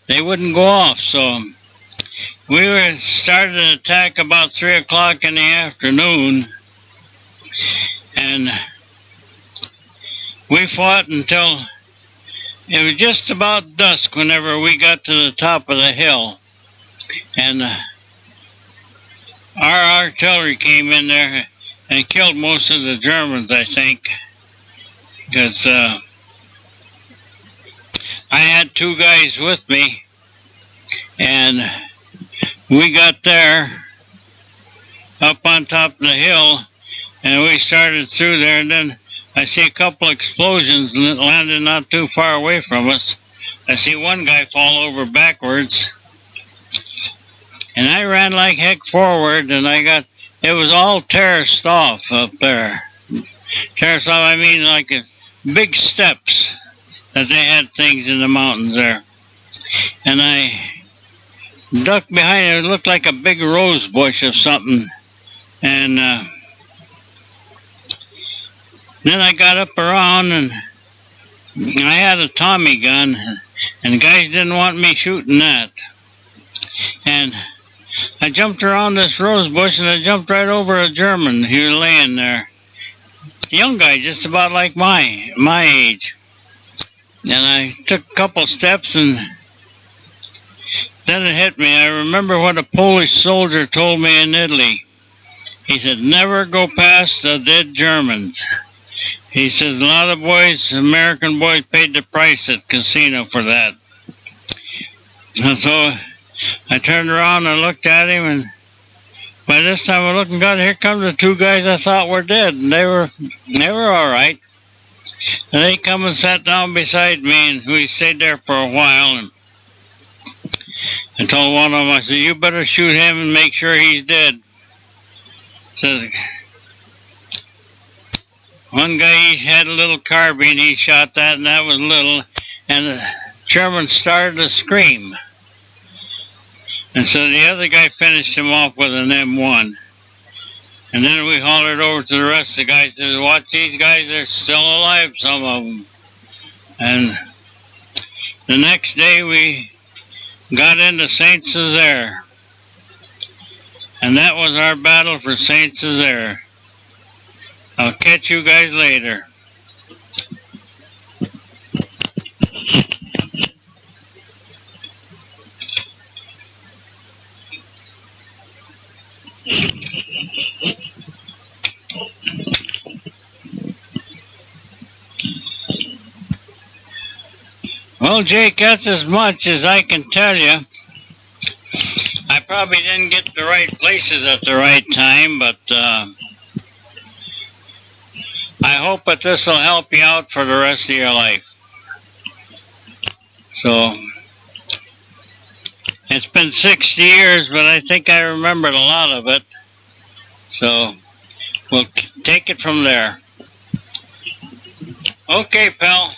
[SPEAKER 1] They wouldn't go off, so we started an attack about 3 o'clock in the afternoon, and we fought until it was just about dusk whenever we got to the top of the hill. And our artillery came in there and killed most of the Germans, I think, because I had 2 guys with me, and we got there up on top of the hill, and we started through there, and then I see a couple explosions landed not too far away from us. I see one guy fall over backwards, and I ran like heck forward, and it was all terraced off up there. Terraced off, I mean like big steps that they had things in the mountains there. And I ducked behind it. It looked like a big rose bush of something. And then I got up around, and I had a Tommy gun, and guys didn't want me shooting that. And I jumped around this rose bush, and I jumped right over a German. He was laying there. A young guy, just about like my age. And I took a couple steps, and then it hit me. I remember what a Polish soldier told me in Italy. He said, never go past the dead Germans. He says, a lot of boys, American boys, paid the price at casino for that. And so I turned around and looked at him, and by this time I looked and God, here come the 2 guys I thought were dead, and they were all right. And they come and sat down beside me, and we stayed there for a while, and I told one of them, I said, you better shoot him and make sure he's dead. Says, one guy, he had a little carbine, he shot that, and that was little, and the German started to scream. And so the other guy finished him off with an M1. And then we hollered over to the rest of the guys, said, watch these guys, they're still alive, some of them. And the next day we got into Saint Cézaire. And that was our battle for Saint Cézaire. I'll catch you guys later. Well, Jake, that's as much as I can tell you. I probably didn't get to the right places at the right time, but I hope that this will help you out for the rest of your life. So, it's been 60 years, but I think I remembered a lot of it. So, we'll take it from there. Okay, pal.